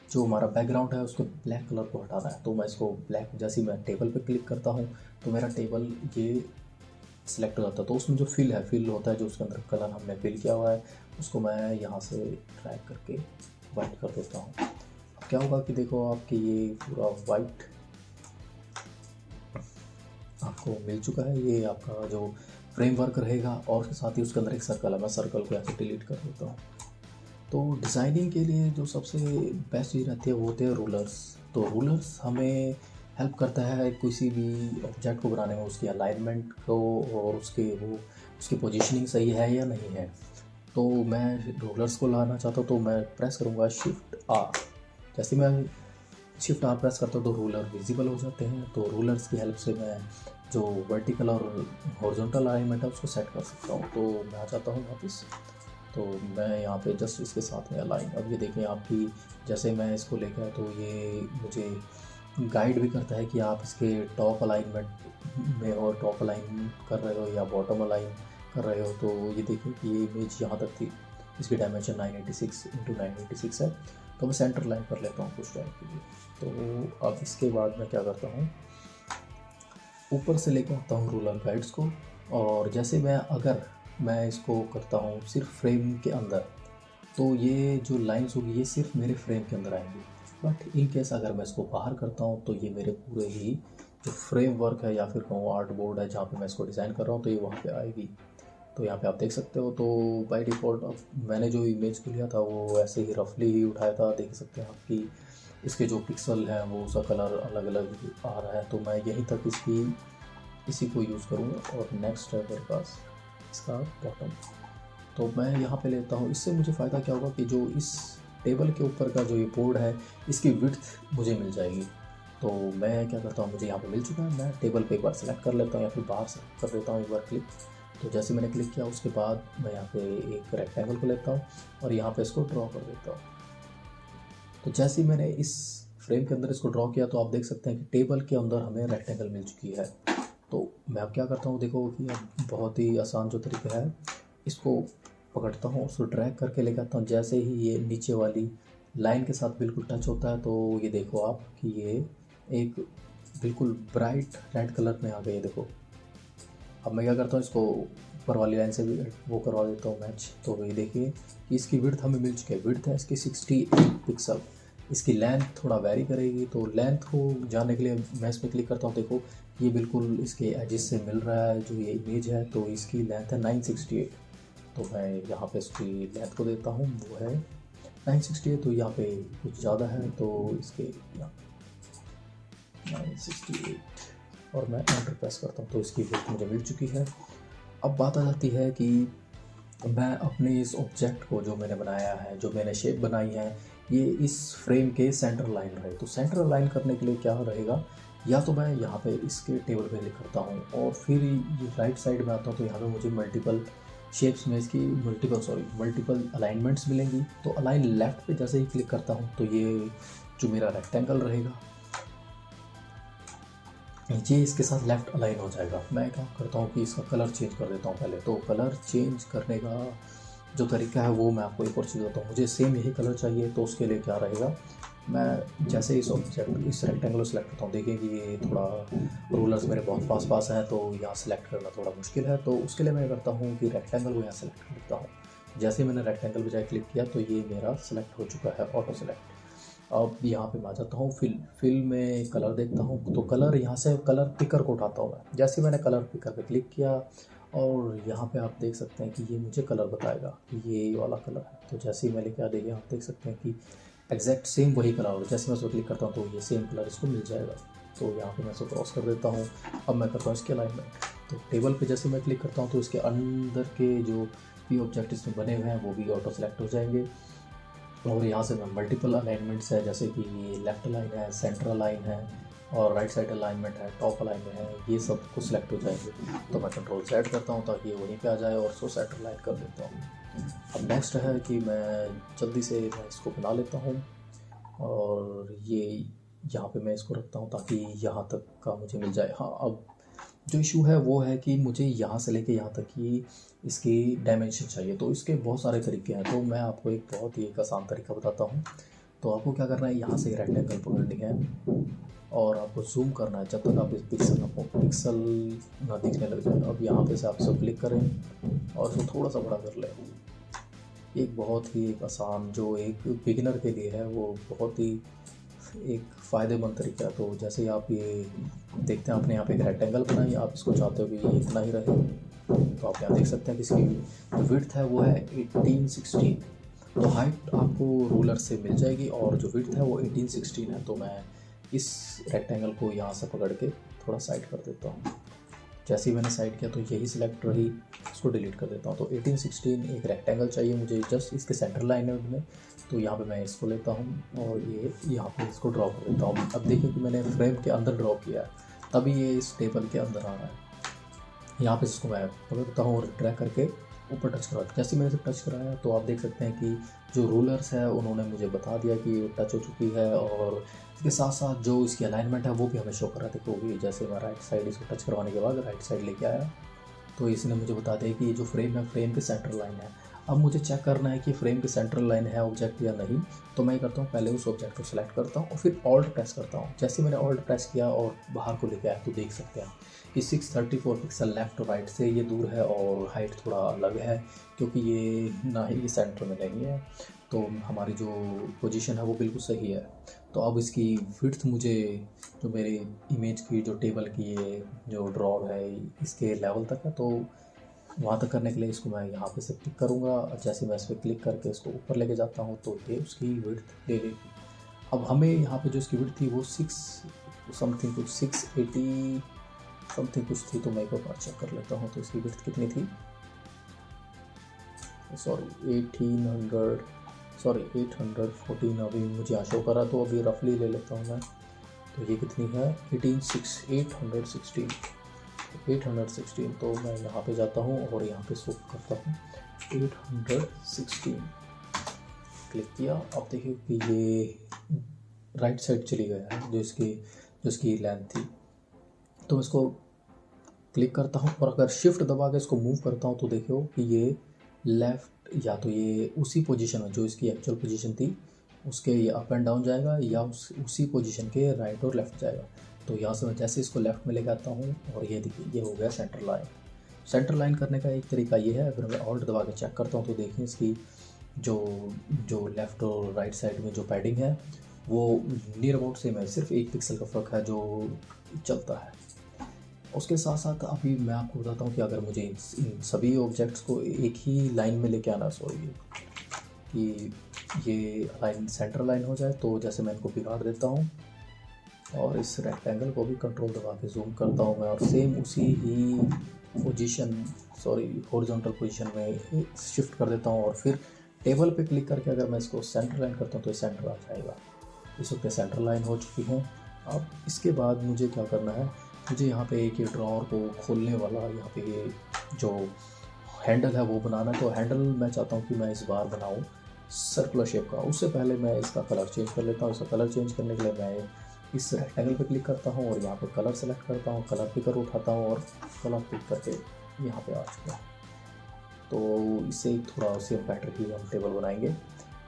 जो हमारा बैकग्राउंड है उसको ब्लैक कलर को हटाना है। तो मैं इसको ब्लैक, जैसे ही मैं टेबल पे क्लिक करता हूँ तो मेरा टेबल ये सिलेक्ट हो जाता है। तो उसमें जो फिल होता है, जो उसके अंदर कलर हमने फिल किया हुआ है, उसको मैं यहाँ से ड्रैग करके वाइट कर देता हूँ। अब क्या होगा कि देखो आपकी ये पूरा वाइट आपको मिल चुका है। ये आपका जो फ्रेमवर्क रहेगा और उसके साथ ही उसके अंदर एक सर्कल है। मैं सर्कल को ऐसे डिलीट कर देता हूँ। तो डिज़ाइनिंग के लिए जो सबसे बेस्ट चीज़ रहती है वो होते हैं रूलर्स। तो रूलर्स हमें हेल्प करता है किसी भी ऑब्जेक्ट को बनाने में, उसकी अलाइनमेंट को और उसकी पोजीशनिंग सही है या नहीं है। तो मैं रूलर्स को लाना चाहता हूँ तो मैं प्रेस करूँगा शिफ्ट आर। जैसे मैं शिफ्ट आर प्रेस करता हूँ तो रूलर विजिबल हो जाते हैं। तो रूलर्स की हेल्प से मैं जो वर्टिकल और हॉरिजॉन्टल अलाइनमेंट है उसको सेट कर सकता हूँ। तो मैं आ जाता हूँ वापस। तो मैं यहाँ पे जस्ट इसके साथ में अलाइन, अब ये देखें आपकी, जैसे मैं इसको लेकर आया तो ये मुझे गाइड भी करता है कि आप इसके टॉप अलाइनमेंट में और टॉप अलाइन कर रहे हो या बॉटम अलाइन कर रहे हो। तो ये देखिए कि ये इमेज यहाँ तक थी, इसकी डायमेंशन 986x986 है। तो मैं सेंटर लाइन कर लेता हूँ कुछ टाइम के लिए। तो अब इसके बाद मैं क्या करता हूँ, ऊपर से लेकर आता हूँ रूलर गाइड्स को। और जैसे मैं इसको करता हूँ सिर्फ फ्रेम के अंदर, तो ये जो लाइंस होगी ये सिर्फ मेरे फ्रेम के अंदर आएंगी। बट इन केस अगर मैं इसको बाहर करता हूँ तो ये मेरे पूरे ही जो फ्रेम वर्क है या फिर कहूँ आर्ट बोर्ड है जहाँ पे मैं इसको डिज़ाइन कर रहा हूँ तो ये वहाँ पे आएगी। तो यहाँ पे आप देख सकते हो। तो बाय डिफ़ॉल्ट अब मैंने जो इमेज को लिया था वो ऐसे ही रफली ही उठाया था। देख सकते हैं आपकी इसके जो पिक्सल हैं वो उसका कलर अलग अलग आ रहा है। तो मैं यहीं तक इसी को यूज़ करूँगा। और नेक्स्ट है मेरे पास इसका बॉटम। तो मैं यहाँ पे लेता हूँ। इससे मुझे फ़ायदा क्या होगा कि जो इस टेबल के ऊपर का जो ये बोर्ड है इसकी विड्थ मुझे मिल जाएगी। तो मैं क्या करता हूँ, मुझे यहाँ पे मिल चुका है, मैं टेबल पे एक बार सेलेक्ट कर लेता हूँ या फिर बाहर सेलेक्ट कर देता हूँ एक बार क्लिक। तो जैसे मैंने क्लिक किया उसके बाद मैं यहाँ पे एक रेक्टेंगल को लेता हूँ और यहाँ पे इसको ड्रॉ कर देता हूँ। तो जैसे ही मैंने इस फ्रेम के अंदर इसको ड्रॉ किया तो आप देख सकते हैं कि टेबल के अंदर हमें रेक्टेंगल मिल चुकी है। तो मैं अब क्या करता हूँ, देखो कि अब बहुत ही आसान जो तरीका है, इसको पकड़ता हूँ, उसको ड्रैग करके लेके आता हूँ। जैसे ही ये नीचे वाली लाइन के साथ बिल्कुल टच होता है तो ये देखो आप कि ये एक बिल्कुल ब्राइट रेड कलर में आ गई है। देखो अब मैं क्या करता हूँ, इसको ऊपर वाली लाइन से भी वो करवा देता हूँ मैच। तो ये देखिए कि इसकी विड्थ हमें मिल चुकी है। विड्थ है इसकी 68 पिक्सल। इसकी लेंथ थोड़ा वेरी करेगी। तो लेंथ को जानने के लिए मैं इस पर क्लिक करता हूँ। देखो ये बिल्कुल इसके एजेस से मिल रहा है जो ये इमेज है। तो इसकी लेंथ है 968। तो मैं यहाँ पे इसकी लेंथ को देता हूँ, वो है 968। तो यहाँ पे कुछ ज़्यादा है तो इसके यहाँ 968 और मैं एंटर प्रेस करता हूँ। तो इसकी विड्थ मुझे मिल चुकी है। अब बात आ जाती है कि मैं अपने इस ऑब्जेक्ट को जो मैंने बनाया है, जो मैंने शेप बनाई है, ये इस फ्रेम के सेंटर लाइन रहे। तो सेंटर लाइन करने के लिए क्या रहेगा, या तो मैं यहाँ पे इसके टेबल पे क्लिक करता हूँ और फिर ये राइट साइड में आता हूँ तो यहाँ पे मुझे मल्टीपल शेप्स में इसकी मल्टीपल अलाइनमेंट्स मिलेंगी। तो अलाइन लेफ्ट पे जैसे ही क्लिक करता हूँ तो ये जो मेरा रेक्टेंगल रहेगा ये इसके साथ लेफ़्ट अलाइन हो जाएगा। मैं क्या करता हूँ कि इसका कलर चेंज कर देता हूँ पहले। तो कलर चेंज करने का जो तरीका है वो मैं आपको एक और चीज़ बताता हूँ। मुझे सेम यही कलर चाहिए तो उसके लिए क्या रहेगा, मैं जैसे इस ऑब्जेक्ट इस रेक्टेंगल को सेलेक्ट करता हूँ, देखिए कि ये थोड़ा रूलर्स मेरे बहुत पास हैं तो यहाँ सेलेक्ट करना थोड़ा मुश्किल है। तो उसके लिए मैं करता हूँ कि रेक्टेंगल को यहाँ सेलेक्ट कर देता हूँ। जैसे मैंने रेक्टेंगल पर जाए क्लिक किया तो ये मेरा सेलेक्ट हो चुका है, ऑटो सेलेक्ट। अब यहाँ पे मैं आ जाता हूँ फिल में कलर देखता हूँ। तो कलर यहाँ से कलर पिकर को उठाता हूँ मैं। जैसे मैंने कलर पिकर पे क्लिक किया और यहाँ पे आप देख सकते हैं कि ये मुझे कलर बताएगा कि ये वाला कलर है। तो जैसे ही मैं लेके आ देखिए आप देख सकते हैं कि एग्जैक्ट सेम वही कलर हो। जैसे मैं उसको क्लिक करता हूँ तो ये सेम कलर इसको मिल जाएगा। तो यहाँ पे मैं इसको क्रॉस कर देता हूँ। अब मैं करता हूँ इसके अलाइनमेंट। तो टेबल पे जैसे मैं क्लिक करता हूँ तो इसके अंदर के जो भी ऑब्जेक्ट इसमें बने हुए हैं वो भी ऑटो सेलेक्ट हो जाएंगे। और यहाँ से मैं मल्टीपल अलाइनमेंट्स है, जैसे कि लेफ़्ट अलाइन है, सेंटर अलाइन है और राइट साइड अलाइनमेंट है, टॉप अलाइनमेंट है, ये सब कुछ सेलेक्ट हो जाएंगे। तो मैं कंट्रोल सेट करता हूँ ताकि ये वहीं पे आ जाए और उसको सेंटर अलाइन कर देता हूँ। अब नेक्स्ट है कि मैं जल्दी से मैं इसको बना लेता हूँ। और ये यहाँ पे मैं इसको रखता हूँ ताकि यहाँ तक का मुझे मिल जाए। हाँ, अब जो इशू है वो है कि मुझे यहाँ से लेके यहाँ तक की इसकी डायमेंशन चाहिए। तो इसके बहुत सारे तरीके हैं, तो मैं आपको एक बहुत ही एक आसान तरीका बताता हूँ। तो आपको क्या करना है, यहाँ से रेक्टेंगल पकड़नी है और आपको जूम करना है जब तक आप इस पिक्सल ना दिखने लग जाए। अब यहाँ पे से आप सब क्लिक करें और इसको थोड़ा सा बड़ा कर लें। एक बहुत ही एक आसान, जो एक बिगिनर के लिए है वो बहुत ही एक फ़ायदेमंद तरीका है। तो जैसे ही आप ये देखते हैं, आपने यहाँ पे एक रेक्टेंगल बनाई, आप इसको चाहते हो कि ये इतना ही रहे, तो आप यहाँ देख सकते हैं कि इसकी जो विड्थ है वो है 1816। तो हाइट आपको रूलर से मिल जाएगी और जो विड्थ है वो 1816 है। तो मैं इस रेक्टेंगल को यहाँ से पकड़ के थोड़ा साइड कर देता हूँ। जैसे ही मैंने साइड किया तो यही सिलेक्ट रही, इसको डिलीट कर देता हूँ। तो 1816 एक रेक्टेंगल चाहिए मुझे जस्ट इसके सेंटर लाइनमेंट में। तो यहाँ पे मैं इसको लेता हूँ और ये यहाँ पे इसको ड्रॉ कर देता हूँ। अब देखिए कि मैंने फ्रेम के अंदर ड्रॉ किया है, तभी ये इस टेबल के अंदर आ रहा है। यहाँ पे इसको मैं पकड़ता हूँ और ड्रैग करके ऊपर टच करा। जैसे मैंने इसे टच कराया तो आप देख सकते हैं कि जो रूलर्स है उन्होंने मुझे बता दिया कि ये टच हो चुकी है, और इसके साथ साथ जो इसकी अलाइनमेंट है वो भी हमें शो कर रहा था। देखो जैसे मैं राइट साइड इसको टच करवाने के बाद राइट साइड लेके आया तो इसने मुझे बता दिया कि ये जो फ्रेम है, फ्रेम के सेंटर लाइन है। अब मुझे चेक करना है कि फ्रेम के सेंटर लाइन है ऑब्जेक्ट या नहीं। तो मैं करता हूँ, पहले उस ऑब्जेक्ट को सिलेक्ट करता हूँ और फिर ऑल्ट प्रेस करता हूँ। जैसे मैंने ऑल्ट प्रेस किया और बाहर को लेके आया तो देख सकते हैं कि 634 पिक्सल लेफ़्ट और राइट से ये दूर है और हाइट थोड़ा अलग है, क्योंकि ये ना ही सेंटर में नहीं है। तो हमारी जो पोजीशन है वो बिल्कुल सही है। तो अब इसकी विड्थ मुझे जो मेरे इमेज की जो टेबल की ये जो ड्रॉर है इसके लेवल तक है, तो वहाँ तक करने के लिए इसको मैं यहाँ पे से क्लिक करूँगा। जैसे मैं इस पर क्लिक करके इसको ऊपर लेके जाता हूँ तो ये उसकी विड्थ ले लेगी। अब हमें यहाँ पे जो इसकी विड्थ थी वो 6 समथिंग कुछ 680 समथिंग कुछ थी। तो मैं एक बार चेक कर लेता हूँ तो इसकी विड्थ कितनी थी, सॉरी 814 अभी मुझे यहाँ शो करा। तो अभी रफली ले लेता हूँ मैं, तो ये कितनी है 816। तो मैं यहाँ पे जाता हूँ और यहाँ पे शो करता हूँ 816, क्लिक किया। अब देखिए कि ये राइट साइड चली गया है जो इसकी लेंथ थी। तो इसको क्लिक करता हूँ और अगर शिफ्ट दबा के इसको मूव करता हूँ तो देखो कि ये लेफ़्ट, या तो ये उसी पोजीशन में जो इसकी एक्चुअल पोजीशन थी उसके ये अप एंड डाउन जाएगा, या उसी पोजीशन के राइट और लेफ़्ट जाएगा। तो यहाँ से मैं जैसे इसको लेफ़्ट में लेके आता हूँ और ये देखिए ये हो गया सेंटर लाइन। सेंटर लाइन करने का एक तरीका ये है, अगर मैं ऑल्ट दबा के चेक करता हूँ तो देखिए इसकी जो लेफ़्ट और राइट साइड में जो पैडिंग है वो नियर अबाउट सेम है, सिर्फ 1 पिक्सल का फ़र्क है जो चलता है। उसके साथ साथ अभी मैं आपको बताता हूँ कि अगर मुझे इन सभी ऑब्जेक्ट्स को एक ही लाइन में लेके आना, सॉरी कि ये लाइन सेंटर लाइन हो जाए, तो जैसे मैं इनको बिगाड़ देता हूँ और इस रेक्टेंगल को भी कंट्रोल दबा के जूम करता हूँ मैं, और सेम उसी ही पोजीशन, सॉरी हॉरिजॉन्टल पोजीशन में शिफ्ट कर देता हूँ। और फिर टेबल पे क्लिक करके अगर मैं इसको सेंटर लाइन करता हूँ तो ये सेंटर आ जाएगा। इस वक्त सेंटर लाइन हो चुकी है। अब इसके बाद मुझे क्या करना है, मुझे यहाँ पे एक ये ड्रॉअर को खोलने वाला यहाँ पे ये जो हैंडल है वो बनाना है। तो हैंडल मैं चाहता हूँ कि मैं इस बार बनाऊँ सर्कुलर शेप का। उससे पहले मैं इसका कलर चेंज कर लेता हूँ। इसका कलर चेंज करने के लिए मैं इस रेक्टेंगल पे क्लिक करता हूँ और यहाँ पे कलर सेलेक्ट करता हूँ, कलर पिकर उठाता हूँ और कलर पिक करके यहाँ पे आ चुका है। तो इससे थोड़ा सेम पैटर्न की हम टेबल बनाएंगे।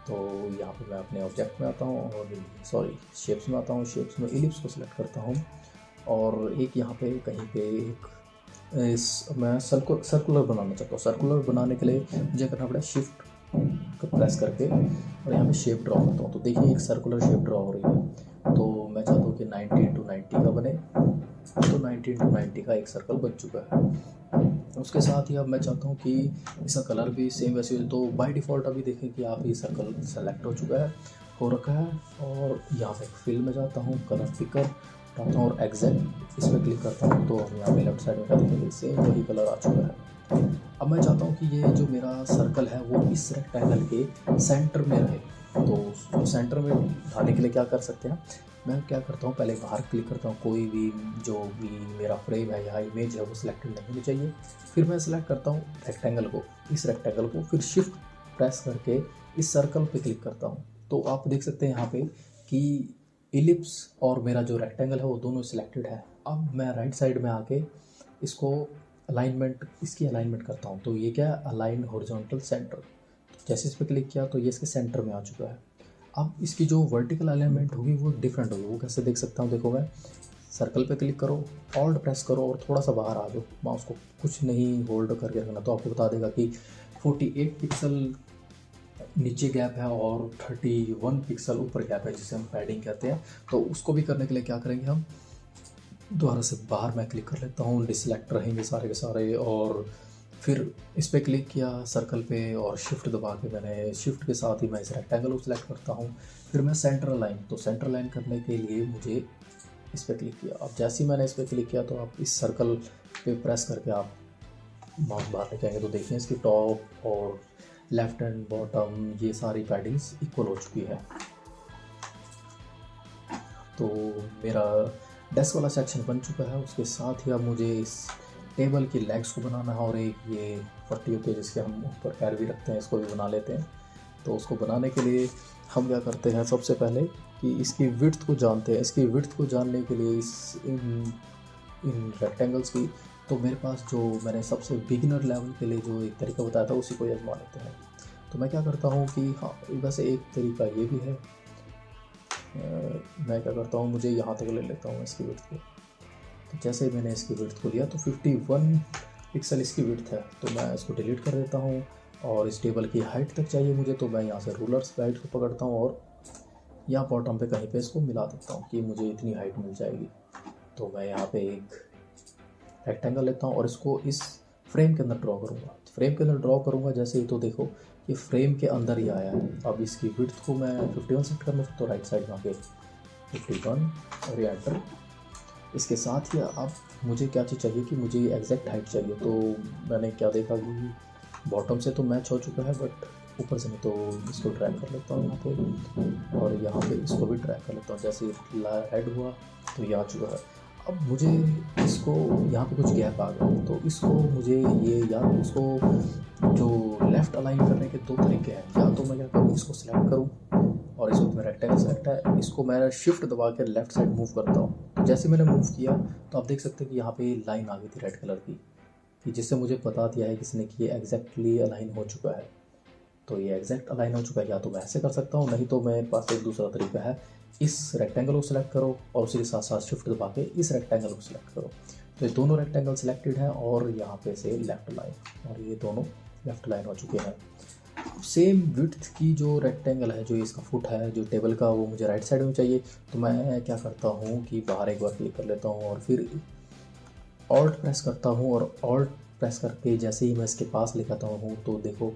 तो यहाँ पे मैं अपने ऑब्जेक्ट में आता हूँ और सॉरी शेप्स में आता हूँ। शेप्स में इलिप्स को सिलेक्ट करता हूँ और एक यहाँ पे कहीं पे एक मैं सर्कुलर बनाना चाहता हूँ। सर्कुलर बनाने के लिए मुझे करना पड़ेगा शिफ्ट को प्रेस करके और यहाँ पे शेप ड्रॉ करता हूँ। तो देखिए एक सर्कुलर शेप ड्रॉ हो रही है। तो मैं चाहता हूँ कि 90x90 का बने, तो 90x90 का एक सर्कल बन चुका है। उसके साथ ही अब मैं चाहता हूँ कि इसका कलर भी सेम वैसे हो। तो बाय डिफ़ॉल्ट अभी देखें कि आप ये सर्कल सेलेक्ट हो चुका है, हो रखा है। और यहाँ पे फिल में जाता हूँ, कलर पिकर उठाता हूँ और एग्जैक्ट इस पर क्लिक करता हूँ। तो हम यहाँ पे लेफ्ट साइड में क्या देखेंगे, सेम वही कलर आ चुका है। अब मैं चाहता हूँ कि ये जो मेरा सर्कल है वो इस रेक्टेंगल के सेंटर में रहे। तो सेंटर में ढालने के लिए क्या कर सकते हैं, मैं क्या करता हूँ, पहले बाहर क्लिक करता हूँ। कोई भी जो भी मेरा फ्रेम है या इमेज है वो सिलेक्टेड नहीं होनी चाहिए। फिर मैं सिलेक्ट करता हूँ रेक्टेंगल को, इस रेक्टेंगल को, फिर शिफ्ट प्रेस करके इस सर्कल पे क्लिक करता हूँ। तो आप देख सकते हैं यहाँ पे कि इलिप्स और मेरा जो रेक्टेंगल है वो दोनों सिलेक्टेड है। अब मैं राइट साइड में आके इसको इसकी अलाइनमेंट करता हूँ। तो ये क्या है, अलाइन हॉरिजॉन्टल सेंटर। जैसे इस पर क्लिक किया तो ये इसके सेंटर में आ चुका है। अब इसकी जो वर्टिकल अलाइनमेंट होगी वो डिफरेंट होगी। वो कैसे देख सकता हूँ, देखो मैं सर्कल पे क्लिक करो, ऑल्ट प्रेस करो और थोड़ा सा बाहर आ जाओ, माउस को कुछ नहीं होल्ड करके रखना, तो आपको बता देगा कि 48 पिक्सल नीचे गैप है और 31 पिक्सल ऊपर गैप है, जिसे हम पैडिंग कहते हैं। तो उसको भी करने के लिए क्या करेंगे, हम दोबारा से बाहर मैं क्लिक कर लेता हूँ, डिसलेक्ट रहेंगे सारे के सारे, और फिर इस पर क्लिक किया सर्कल पे और शिफ्ट दबा के मैंने शिफ्ट के साथ ही मैं इस रेक्टेंगल को सिलेक्ट करता हूँ। फिर मैं सेंटर लाइन, तो सेंटर लाइन करने के लिए मुझे इस पर क्लिक किया। अब जैसे ही मैंने इस पर क्लिक किया तो आप इस सर्कल पे प्रेस करके आप माउस बाहर लेके आएंगे तो देखिए इसकी टॉप और लेफ्ट एंड बॉटम ये सारी पैडिंग्स इक्वल हो चुकी है। तो मेरा डेस्क वाला सेक्शन बन चुका है। उसके साथ ही अब मुझे इस टेबल की लेग्स को बनाना है और एक ये पट्टी होती है जिसके हम ऊपर पैर भी रखते हैं, इसको भी बना लेते हैं। तो उसको बनाने के लिए हम क्या करते हैं, सबसे पहले कि इसकी विड्थ को जानते हैं। इसकी विड्थ को जानने के लिए इन रेक्टेंगल्स की, तो मेरे पास जो मैंने सबसे बिगिनर लेवल के लिए जो एक तरीका बताया था उसी को आजमा लेते हैं। तो मैं क्या करता हूँ कि हाँ, वैसे एक तरीका ये भी है, मैं क्या करता हूँ, मुझे यहाँ तक ले लेता हूँ इसकी विड्थ को। तो जैसे मैंने इसकी विड्थ को लिया तो 51 पिक्सल इसकी विड्थ है, तो मैं इसको डिलीट कर देता हूँ। और इस टेबल की हाइट तक चाहिए मुझे, तो मैं यहाँ से रूलर हाइट को पकड़ता हूँ और यहाँ बॉटम पे कहीं पे इसको मिला देता हूँ कि मुझे इतनी हाइट मिल जाएगी। तो मैं यहाँ पे एक रेक्टेंगल लेता हूँ और इसको इस फ्रेम के अंदर ड्रॉ करूँगा। फ्रेम के अंदर ड्रॉ करूँगा जैसे ही, तो देखो ये फ्रेम के अंदर ही आया है। अब इसकी विड्थ को मैं 51 सेट करना चाहता हूँ, राइट साइड में आके 51 और ये एंटर। इसके साथ ही अब मुझे क्या चीज़ चाहिए कि मुझे एग्जैक्ट हाइट चाहिए। तो मैंने क्या देखा कि बॉटम से तो मैच हो चुका है बट ऊपर से नहीं, तो इसको ड्रैग कर लेता हूँ यहाँ पे और यहाँ पे इसको भी ड्रैग कर लेता हूँ। जैसे ऐड हुआ तो ये आ चुका है। अब मुझे इसको यहाँ पे कुछ गैप आ गया, तो इसको मुझे ये या इसको जो लेफ़्ट अलाइन करने के दो तरीके हैं। या तो मैं क्या करूँ, इसको सिलेक्ट करूँ और इस वक्त मेरा रेक्टेंगल सेलेक्ट है, इसको मैं शिफ्ट दबा के लेफ्ट साइड मूव करता हूँ। तो जैसे मैंने मूव किया तो आप देख सकते हैं कि यहाँ पे लाइन आ गई थी रेड कलर की, कि जिससे मुझे बता दिया है किसने कि ये एग्जैक्टली अलाइन हो चुका है। तो ये एग्जैक्ट अलाइन हो चुका है। या तो मैं ऐसे कर सकता हूँ, नहीं तो मेरे पास एक दूसरा तरीका है, इस रेक्टेंगल को सिलेक्ट करो और उसी के साथ साथ शिफ्ट दबा के इस रेक्टेंगल को सिलेक्ट करो। तो ये दोनों रेक्टेंगल सिलेक्टेड हैं और यहाँ पे से लेफ्ट लाइन, और ये दोनों लेफ्ट लाइन हो चुके हैं। सेम विड्थ की जो रेक्टेंगल है, जो इसका फुट है जो टेबल का, वो मुझे राइट साइड में चाहिए। तो मैं क्या करता हूँ कि बाहर एक बार क्लिक कर लेता हूँ और फिर ऑल्ट प्रेस करता हूँ, और ऑल्ट प्रेस करके जैसे ही मैं इसके पास लेकर आता हूँ तो देखो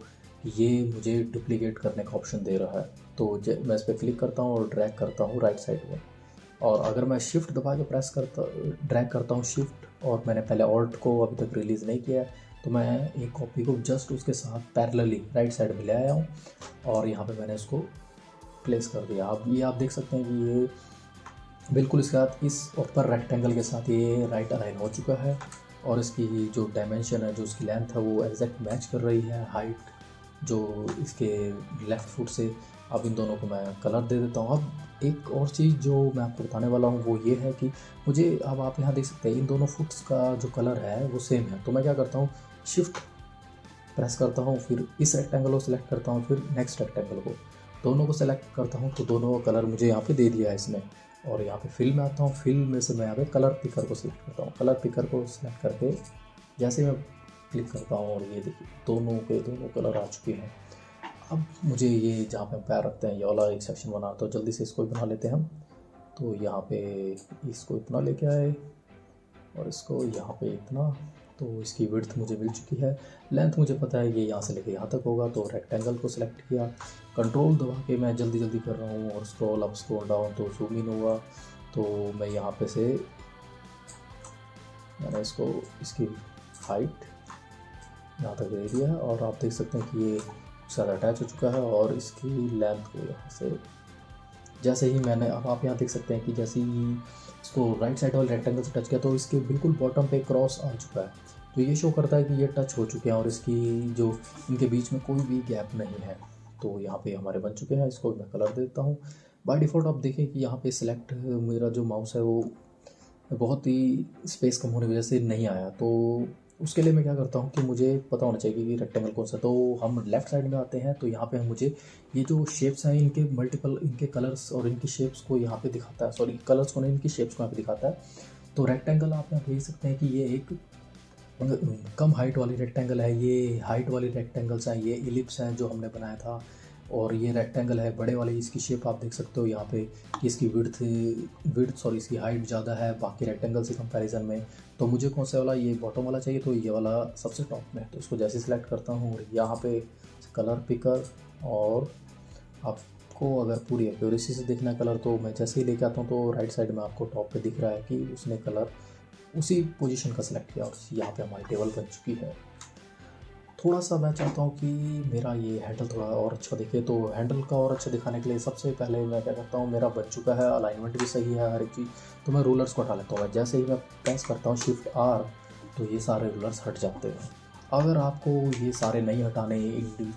ये मुझे डुप्लीकेट करने का ऑप्शन दे रहा है। तो मैं इस पर क्लिक करता हूँ और ड्रैग करता हूँ राइट साइड में, और अगर मैं शिफ्ट दबा के ड्रैग करता हूँ शिफ्ट, और मैंने पहले ऑल्ट को अभी तक रिलीज़ नहीं किया है, तो मैं एक कॉपी को जस्ट उसके साथ पैरेलली राइट साइड में ले आया हूँ और यहाँ पे मैंने इसको प्लेस कर दिया। अब ये आप देख सकते हैं कि ये बिल्कुल इसके साथ इस ऊपर रेक्टेंगल के साथ ये राइट अलाइन हो चुका है, और इसकी जो डायमेंशन है, जो उसकी लेंथ है, वो एग्जैक्ट मैच कर रही है हाइट जो इसके लेफ़्ट फुट से। अब इन दोनों को मैं कलर दे देता हूँ। अब एक और चीज़ जो मैं आपको बताने वाला हूँ वो ये है कि मुझे, अब आप यहाँ देख सकते हैं इन दोनों फुट्स का जो कलर है वो सेम है। तो मैं क्या करता हूँ, शिफ्ट प्रेस करता हूँ, फिर इस रेक्टेंगल को सिलेक्ट करता हूँ, फिर नेक्स्ट रेक्टेंगल को, दोनों को सेलेक्ट करता हूँ, तो दोनों का कलर मुझे यहाँ पे दे दिया है इसने। और यहाँ पे फिल में आता हूँ, फिल में से मैं यहाँ पे कलर पिकर को सिलेक्ट करता हूँ। कलर पिकर को सिलेक्ट करके जैसे मैं क्लिक करता हूँ और ये देखिए दोनों के दोनों कलर आ चुके हैं। अब मुझे ये जहाँ पे पैर रखते हैं ये वाला एक सेक्शन बना, तो जल्दी से इसको बना लेते हैं हम। तो यहाँ पे इसको इतना लेके आए और इसको यहाँ पे इतना, तो इसकी विड्थ मुझे मिल चुकी है। लेंथ मुझे पता है ये यहाँ से लेके यहाँ तक होगा। तो रेक्टेंगल को सिलेक्ट किया, कंट्रोल दबा के मैं जल्दी जल्दी कर रहा हूँ और स्क्रॉल अप स्क्रॉल डाउन, तो जूम इन हुआ। तो मैं यहाँ पे से मैंने इसको इसकी हाइट यहाँ तक दे दिया है, और आप देख सकते हैं कि ये सारा अटैच हो चुका है। और इसकी लेंथ को यहाँ से जैसे ही मैंने, अब आप यहाँ देख सकते हैं कि जैसे ही इसको राइट साइड वाले रेक्टेंगल से टच किया तो इसके बिल्कुल बॉटम पे क्रॉस आ चुका है, जो ये शो करता है कि ये टच हो चुके हैं और इसकी जो इनके बीच में कोई भी गैप नहीं है। तो यहाँ पे हमारे बन चुके हैं, इसको मैं कलर देता हूँ। बाय डिफ़ॉल्ट आप देखें कि यहाँ पे सिलेक्ट मेरा जो माउस है वो बहुत ही स्पेस कम होने की वजह से नहीं आया, तो उसके लिए मैं क्या करता हूँ कि मुझे पता होना चाहिए कि रेक्टेंगल कौन सा। तो हम लेफ़्ट साइड में आते हैं, तो यहाँ पे मुझे ये जो शेप्स हैं इनके मल्टीपल, इनके कलर्स और इनकी शेप्स को यहाँ पे दिखाता है, सॉरी कलर्स को नहीं, इनकी शेप्स को यहाँ पे दिखाता है। तो रेक्टेंगल आप यहाँ देख सकते हैं कि ये एक कम हाइट वाली रेक्टेंगल है, ये हाइट वाली रेक्टेंगल्स हैं, ये इलिप्स हैं जो हमने बनाया था, और ये रेक्टेंगल है बड़े वाली। इसकी शेप आप देख सकते हो यहाँ पे कि इसकी विड्थ सॉरी इसकी हाइट ज़्यादा है बाकी रेक्टेंगल से कंपैरिजन में। तो मुझे कौन सा वाला, ये बॉटम वाला चाहिए, तो ये वाला सबसे टॉप में है, तो इसको जैसे सिलेक्ट करता हूँ और यहाँ पे कलर पिकर, और आपको अगर पूरी एक्यूरेसी से देखना कलर, तो मैं जैसे ही लेके आता हूँ तो राइट साइड में आपको टॉप पे दिख रहा है कि उसने कलर उसी पोजीशन का सिलेक्ट किया, और यहाँ पे हमारी टेबल बन चुकी है। थोड़ा सा मैं चाहता हूँ कि मेरा ये हैंडल थोड़ा और अच्छा दिखे, तो हैंडल का और अच्छा दिखाने के लिए सबसे पहले मैं क्या करता हूँ, मेरा बन चुका है, अलाइनमेंट भी सही है हर एक चीज़, तो मैं रूलर्स को हटा लेता हूँ। जैसे ही मैं प्रेस करता हूँ शिफ्ट आर, तो ये सारे रूलर्स हट जाते हैं। अगर आपको ये सारे नहीं हटाने,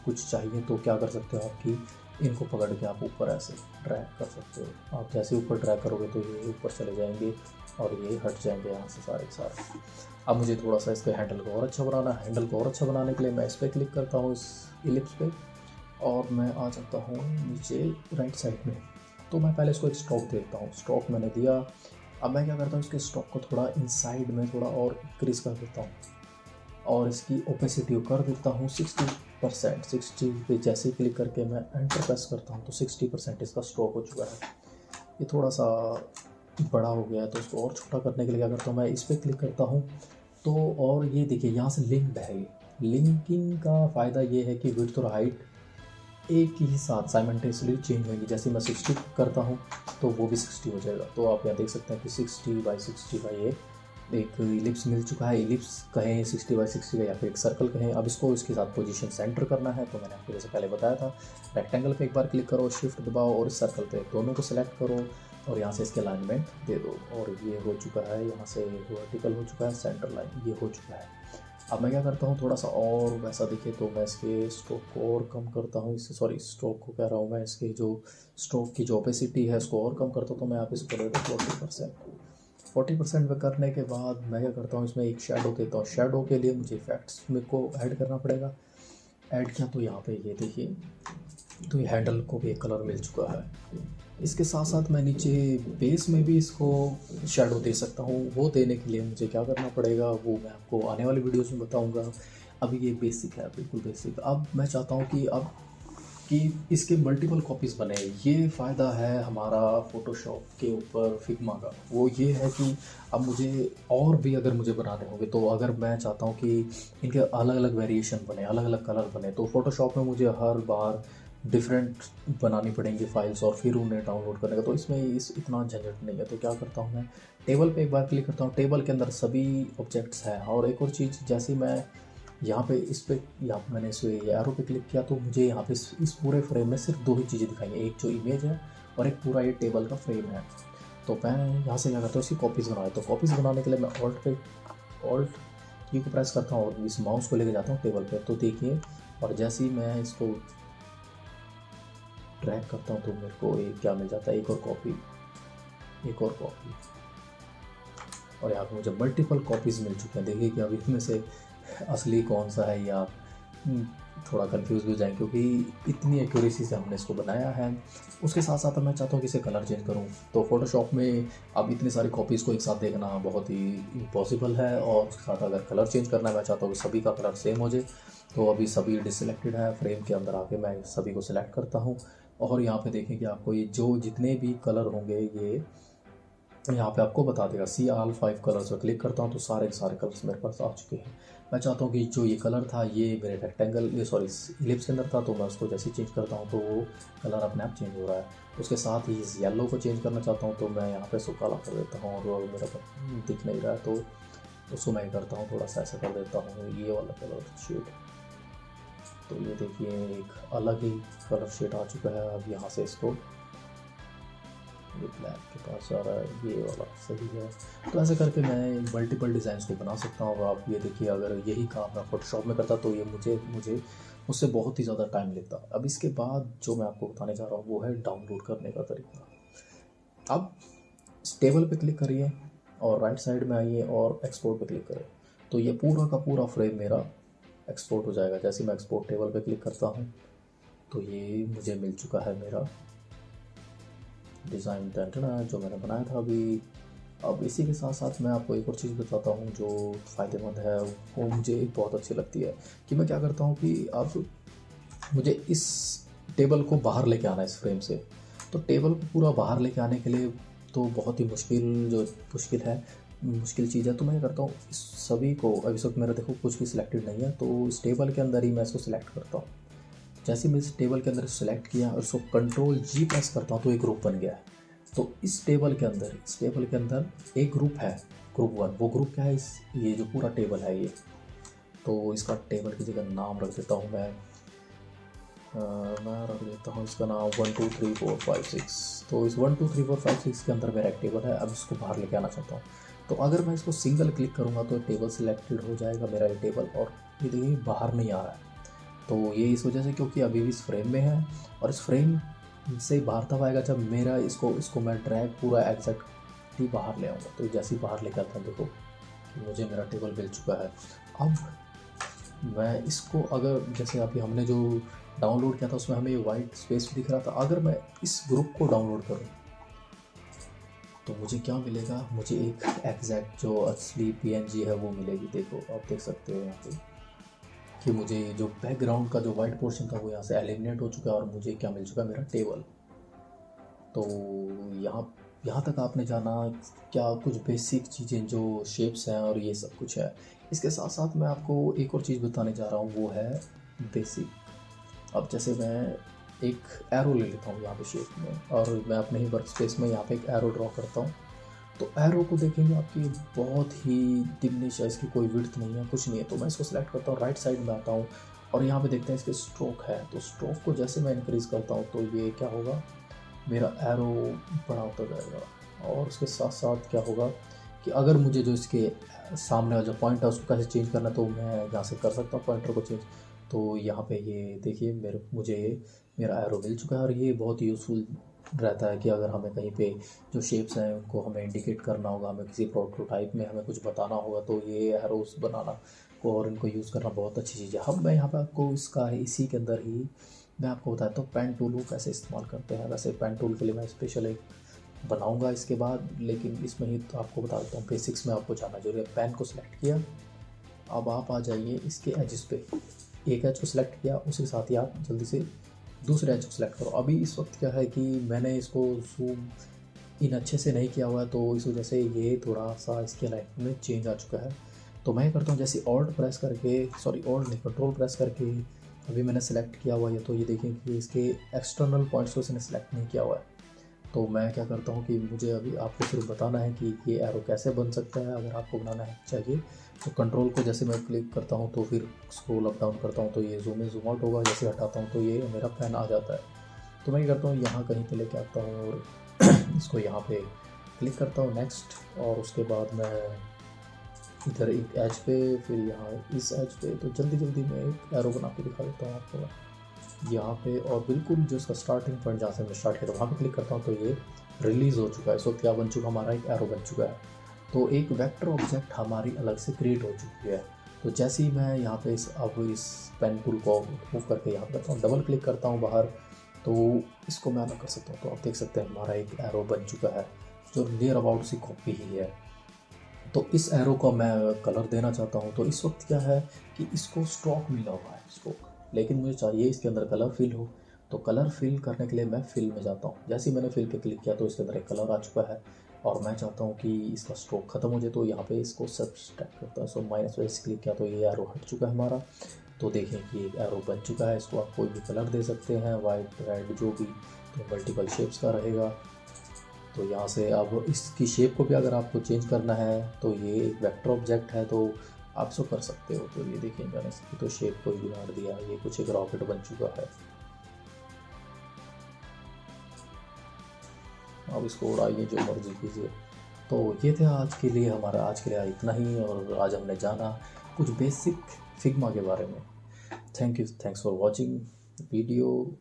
कुछ चाहिए, तो क्या कर सकते हो आप कि इनको पकड़ के आप ऊपर ऐसे ड्रैग कर सकते हो। आप जैसे ऊपर ड्रैग करोगे तो ये ऊपर चले जाएंगे और ये हट जाएंगे यहाँ से सारे के सारे। अब मुझे थोड़ा सा इसके हैंडल को और अच्छा बनाना है। हैंडल को और अच्छा बनाने के लिए मैं इस पर क्लिक करता हूँ, इस इलिप्स पे, और मैं आ जाता हूँ नीचे राइट साइड में। तो मैं पहले इसको एक स्ट्रोक देता हूँ, स्ट्रोक मैंने दिया। अब मैं क्या करता हूँ, इसके स्ट्रोक को थोड़ा इनसाइड में थोड़ा और इंक्रीज कर देता हूँ, और इसकी ओपेसिटी कर देता हूँ 60%। 60 पे जैसे ही क्लिक करके मैं एंटर प्रेस करता हूँ तो 60% इसका स्ट्रोक हो चुका है। ये थोड़ा सा बड़ा हो गया है, तो इसको और छोटा करने के लिए क्या करता हूँ, मैं इस पर क्लिक करता हूँ, तो और ये देखिए यहाँ से लिंक्ड है। ये लिंकिंग का फ़ायदा ये है कि विड्थ और हाइट एक ही साथ साइमल्टेनियसली चेंज होंगी। जैसे मैं 60 करता हूँ तो वो भी 60 हो जाएगा। तो आप यहाँ देख सकते हैं कि 60/60 का ये एक इलिप्स मिल चुका है। इलिप्स कहें, 60/60 का, या फिर एक सर्कल कहें। अब इसको इसके साथ पोजीशन सेंटर करना है, तो मैंने आपको जैसे पहले बताया था, रेक्टेंगल पे एक बार क्लिक करो, शिफ्ट दबाओ, और इस सर्कल पे दोनों को सिलेक्ट करो और यहाँ से इसके अलाइनमेंट दे दो, और ये हो चुका है। यहाँ से वर्टिकल हो चुका है, सेंटर लाइन ये हो चुका है। अब मैं क्या करता हूँ, थोड़ा सा और वैसा दिखे तो मैं इसके स्ट्रोक को और कम करता हूँ, इससे सॉरी स्ट्रोक को कह रहा हूँ मैं, इसके जो स्ट्रोक की जो ओपेसिटी है उसको और कम करता हूँ। तो मैं आप इसको देता हूँ 40% में करने के बाद मैं क्या करता हूँ, इसमें एक शेडो देता हूँ। शेडो के लिए मुझे इफेक्ट्स में को ऐड करना पड़ेगा। ऐड किया तो यहाँ पे ये देखिए, तो ये हैंडल को भी एक कलर मिल चुका है। इसके साथ साथ मैं नीचे बेस में भी इसको शेडो दे सकता हूँ। वो देने के लिए मुझे क्या करना पड़ेगा वो मैं आपको आने वाली वीडियोस में बताऊँगा। अभी ये बेसिक है, बिल्कुल बेसिक। अब मैं चाहता हूँ कि इसके मल्टीपल कॉपीज़ बने। ये फ़ायदा है हमारा फ़ोटोशॉप के ऊपर फिग्मा का, वो ये है कि अब मुझे और भी अगर मुझे बनाने होंगे, तो अगर मैं चाहता हूँ कि इनके अलग अलग वेरिएशन बने, अलग अलग कलर बने, तो फ़ोटोशॉप में मुझे हर बार डिफरेंट बनानी पड़ेंगी फाइल्स और फिर उन्हें डाउनलोड करने का, तो इसमें इतना झंझट नहीं है। तो क्या करता हूँ, मैं टेबल पे एक बार क्लिक करता हूँ, टेबल के अंदर सभी ऑब्जेक्ट्स हैं। और एक और चीज़, जैसे मैं यहाँ पे इस पे यहाँ पे मैंने इस एरो पे क्लिक किया, तो मुझे यहाँ पे इस पूरे फ्रेम में सिर्फ दो ही चीज़ें दिखाई हैं, एक जो इमेज है और एक पूरा ये टेबल का फ्रेम है। तो मैं यहाँ से क्या करता हूँ, इसकी कॉपीज़ बनाए। तो कॉपीज़ बनाने के लिए मैं ऑल्ट की को प्रेस करता हूँ और इस माउस को लेके जाता हूँ टेबल पे। तो देखिए, और जैसे ही मैं इसको ड्रैग करता हूँ तो मेरे को एक क्या मिल जाता है, एक और कॉपी। और यहाँ पे मुझे मल्टीपल कॉपीज़ मिल चुके हैं। देखिए कि अब इसमें से असली कौन सा है, या थोड़ा कंफ्यूज हो जाए, क्योंकि इतनी एक्यूरेसी से हमने इसको बनाया है। उसके साथ साथ मैं चाहता हूँ कि इसे कलर चेंज करूँ, तो फोटोशॉप में अब इतनी सारी कॉपीज़ को एक साथ देखना बहुत ही इम्पॉसिबल है। और उसके साथ अगर कलर चेंज करना है, मैं चाहता हूँ कि सभी का कलर सेम हो जाए। तो अभी सभी डिसलेक्टेड है, फ्रेम के अंदर आके मैं सभी को सिलेक्ट करता हूँ, और यहाँ पे देखें कि आपको ये जो जितने भी कलर होंगे ये यहाँ पे आपको बता देगा। सी ऑल 5 कलर्स पर क्लिक करता हूँ तो सारे के सारे कलर्स मेरे पास आ चुके हैं। मैं चाहता हूँ कि जो ये कलर था ये मेरे रेक्टेंगल इलिप्स के अंदर था, तो मैं उसको जैसे चेंज करता हूँ तो वो कलर अपने आप चेंज हो रहा है। उसके साथ ही इस येलो को चेंज करना चाहता हूँ, तो मैं यहाँ पे इसको काला कर देता हूँ, और मेरा दिख नहीं रहा है तो उसको मैं करता हूँ थोड़ा सा ऐसा कर देता हूँ, ये वाला कलर शेड। तो ये देखिए एक अलग ही कलर शेड आ चुका है। अब यहाँ से इसको ये ब्लैक के पास आ रहा है, ये वाला सही है। तो ऐसे करके मैं मल्टीपल डिज़ाइंस को बना सकता हूँ। अब आप ये देखिए, अगर यही काम मैं फोटोशॉप में करता तो ये मुझे उससे बहुत ही ज़्यादा टाइम लेता है। अब इसके बाद जो मैं आपको बताने जा रहा हूँ वो है डाउनलोड करने का तरीका। अब इस टेबल पे क्लिक करिए और राइट साइड में आइए और एक्सपोर्ट पे क्लिक करें, तो ये पूरा का पूरा फ्रेम मेरा एक्सपोर्ट हो जाएगा। जैसे मैं एक्सपोर्ट टेबल पे क्लिक करता हूँ तो ये मुझे मिल चुका है मेरा डिज़ाइन टेंटना जो मैंने बनाया था अभी। अब इसी के साथ साथ मैं आपको एक और चीज़ बताता हूँ जो फ़ायदेमंद है, वो मुझे बहुत अच्छी लगती है कि मैं क्या करता हूँ कि अब मुझे इस टेबल को बाहर लेके आना है इस फ्रेम से। तो टेबल को पूरा बाहर लेके आने के लिए तो बहुत ही मुश्किल चीज़ है। तो मैं क्या करता हूँ, इस सभी को अब इस वक्त मेरा देखो कुछ भी सिलेक्टेड नहीं है, तो इस टेबल के अंदर ही मैं इसको सिलेक्ट करता हूँ। जैसे मैं इस टेबल के अंदर सेलेक्ट किया और इसको कंट्रोल जी प्रेस करता हूँ तो एक ग्रुप बन गया है। तो इस टेबल के अंदर एक ग्रुप है, ग्रुप 1। वो ग्रुप क्या है, ये जो पूरा टेबल है ये, तो इसका टेबल की जगह नाम रख देता हूँ मैं रख देता हूँ इसका नाम 1 2 3 4 5 6। तो इस 1 2 3 4 5 6 के अंदर मेरा एक टेबल है। अब इसको बाहर लेके आना चाहता हूँ, तो अगर मैं इसको सिंगल क्लिक करूँगा तो टेबल सिलेक्टेड हो जाएगा मेरा ये टेबल, और ये देखिए बाहर नहीं आ रहा है। तो ये इस वजह से क्योंकि अभी भी इस फ्रेम में है, और इस फ्रेम से बाहर तब आएगा जब मेरा इसको मैं ड्रैग पूरा एग्जैक्टली बाहर ले आऊँगा। तो जैसे ही बाहर लेकर आता हूँ देखो कि मुझे मेरा टेबल मिल चुका है। अब मैं इसको अगर जैसे अभी हमने जो डाउनलोड किया था उसमें हमें वाइट स्पेस दिख रहा था, अगर मैं इस ग्रुप को डाउनलोड करूँ तो मुझे क्या मिलेगा, मुझे एक एग्जैक्ट जो असली पीएनजी है वो मिलेगी। देखो आप देख सकते हो यहाँ पे कि मुझे जो बैकग्राउंड का जो वाइट पोर्शन था वो यहाँ से एलिमिनेट हो चुका है और मुझे क्या मिल चुका है, मेरा टेबल। तो यहाँ यहाँ तक आपने जाना क्या कुछ बेसिक चीज़ें जो शेप्स हैं और ये सब कुछ है। इसके साथ साथ मैं आपको एक और चीज़ बताने जा रहा हूँ, वो है बेसिक। अब जैसे मैं एक एरो ले लेता हूँ यहाँ पे शेप में, और मैं अपने ही वर्क स्पेस में यहाँ पे एक एरो ड्रॉ करता हूँ। तो एरो को देखेंगे आपकी बहुत ही डिमिनिश है, इसकी कोई विड्थ नहीं है, कुछ नहीं है। तो मैं इसको सेलेक्ट करता हूँ, राइट साइड में आता हूँ और यहाँ पे देखते हैं इसके स्ट्रोक है। तो स्ट्रोक को जैसे मैं इंक्रीज़ करता हूँ तो ये क्या होगा, मेरा एरो बड़ा होता जाएगा। और उसके साथ साथ क्या होगा कि अगर मुझे जो इसके सामने वाला जो पॉइंट है उसको कैसे चेंज करना, तो मैं यहाँ से कर सकता हूँ पॉइंटर को चेंज। तो यहाँ पे ये देखिए मुझे मेरा एरो मिल चुका है, और ये बहुत यूज़फुल रहता है कि अगर हमें कहीं पे जो शेप्स हैं उनको हमें इंडिकेट करना होगा, हमें किसी प्रोटोटाइप में हमें कुछ बताना होगा, तो ये एरोस बनाना को और इनको यूज़ करना बहुत अच्छी चीज़ है। अब मैं यहाँ पे आपको इसका इसी के अंदर ही मैं आपको बताता हूँ पेन टूल को कैसे इस्तेमाल करते हैं। वैसे पेन टूल के लिए मैं स्पेशल एक बनाऊँगा इसके बाद, लेकिन इसमें ही तो आपको बता देता हूँ बेसिक्स में आपको जानना जरूरी है। पेन को सिलेक्ट किया, अब आप आ जाइए इसके एजेस पे, एक एज को सिलेक्ट किया, उसके साथ ही आप जल्दी से दूसरे एज को सिलेक्ट करो। अभी इस वक्त क्या है कि मैंने इसको जूम इन अच्छे से नहीं किया हुआ है, तो इस वजह से ये थोड़ा सा इसके लाइफ में चेंज आ चुका है। तो मैं करता हूँ जैसे ऑल्ट प्रेस करके, सॉरी ऑल्ट नहीं कंट्रोल प्रेस करके अभी मैंने सेलेक्ट किया हुआ है, तो ये देखें कि इसके एक्सटर्नल पॉइंट्स को इसने सेलेक्ट नहीं किया हुआ है। तो मैं क्या करता हूँ कि मुझे अभी आपको सिर्फ बताना है कि ये एरो कैसे बन सकता है। अगर आपको बनाना है चाहिए तो कंट्रोल को जैसे मैं क्लिक करता हूँ तो फिर स्क्रॉल अप डाउन करता हूँ तो ये जूम इन जूम आउट होगा, जैसे हटाता हूँ तो ये मेरा पेन आ जाता है। तो मैं क्या करता हूँ यहाँ कहीं पे लेके आता हूँ और इसको यहाँ पे क्लिक करता हूँ नेक्स्ट, और उसके बाद मैं इधर एक एज पे, फिर यहाँ इस एज पे, तो जल्दी जल्दी मैं एक एरो बना के दिखा देता हूँ आपको यहाँ पे। और बिल्कुल जो इसका स्टार्टिंग पॉइंट जहाँ से मैं स्टार्ट किया था वहाँ पे क्लिक करता हूँ तो ये रिलीज़ हो चुका है। इस वक्त क्या बन चुका, हमारा एक एरो बन चुका है। तो एक वेक्टर ऑब्जेक्ट हमारी अलग से क्रिएट हो चुकी है। तो जैसे ही मैं यहाँ पे इस पेन टूल को मूव करके यहाँ पे करता हूँ, डबल क्लिक करता हूँ बाहर, तो इसको मैं अलग कर सकता हूँ। तो आप देख सकते हैं हमारा एक एरो बन चुका है जो नियर अबाउट सी कॉपी ही है। तो इस एरो को मैं कलर देना चाहता हूँ, तो इस वक्त क्या है कि इसको स्ट्रोक मिला हुआ है स्ट्रोक, लेकिन मुझे चाहिए इसके अंदर कलर फिल हो। तो कलर फिल करने के लिए मैं फिल में जाता हूँ। जैसे ही मैंने फिल पे क्लिक किया तो इसके अंदर एक कलर आ चुका है, और मैं चाहता हूँ कि इसका स्ट्रोक खत्म हो जाए, तो यहाँ पे इसको सब्सट्रैक्ट करता है। सो माइनस पे क्लिक किया तो ये एरो हट चुका है हमारा। तो देखें कि एक एरो बन चुका है। इसको आप कोई भी कलर दे सकते हैं, वाइट रेड जो भी, तो मल्टीपल शेप्स का रहेगा। तो यहाँ से अब इसकी शेप को भी अगर आपको चेंज करना है तो ये एक वेक्टर ऑब्जेक्ट है, तो आप इसको कर सकते हो। तो ये देखिए मैंने इसकी तो शेप को ही बिगाड़ दिया, ये कुछ एक रॉकेट बन चुका है। अब इसको उड़ाइए जो मर्जी कीजिए। तो ये थे आज के लिए इतना ही, और आज हमने जाना कुछ बेसिक फिग्मा के बारे में। Thank you. Thanks for watching the video.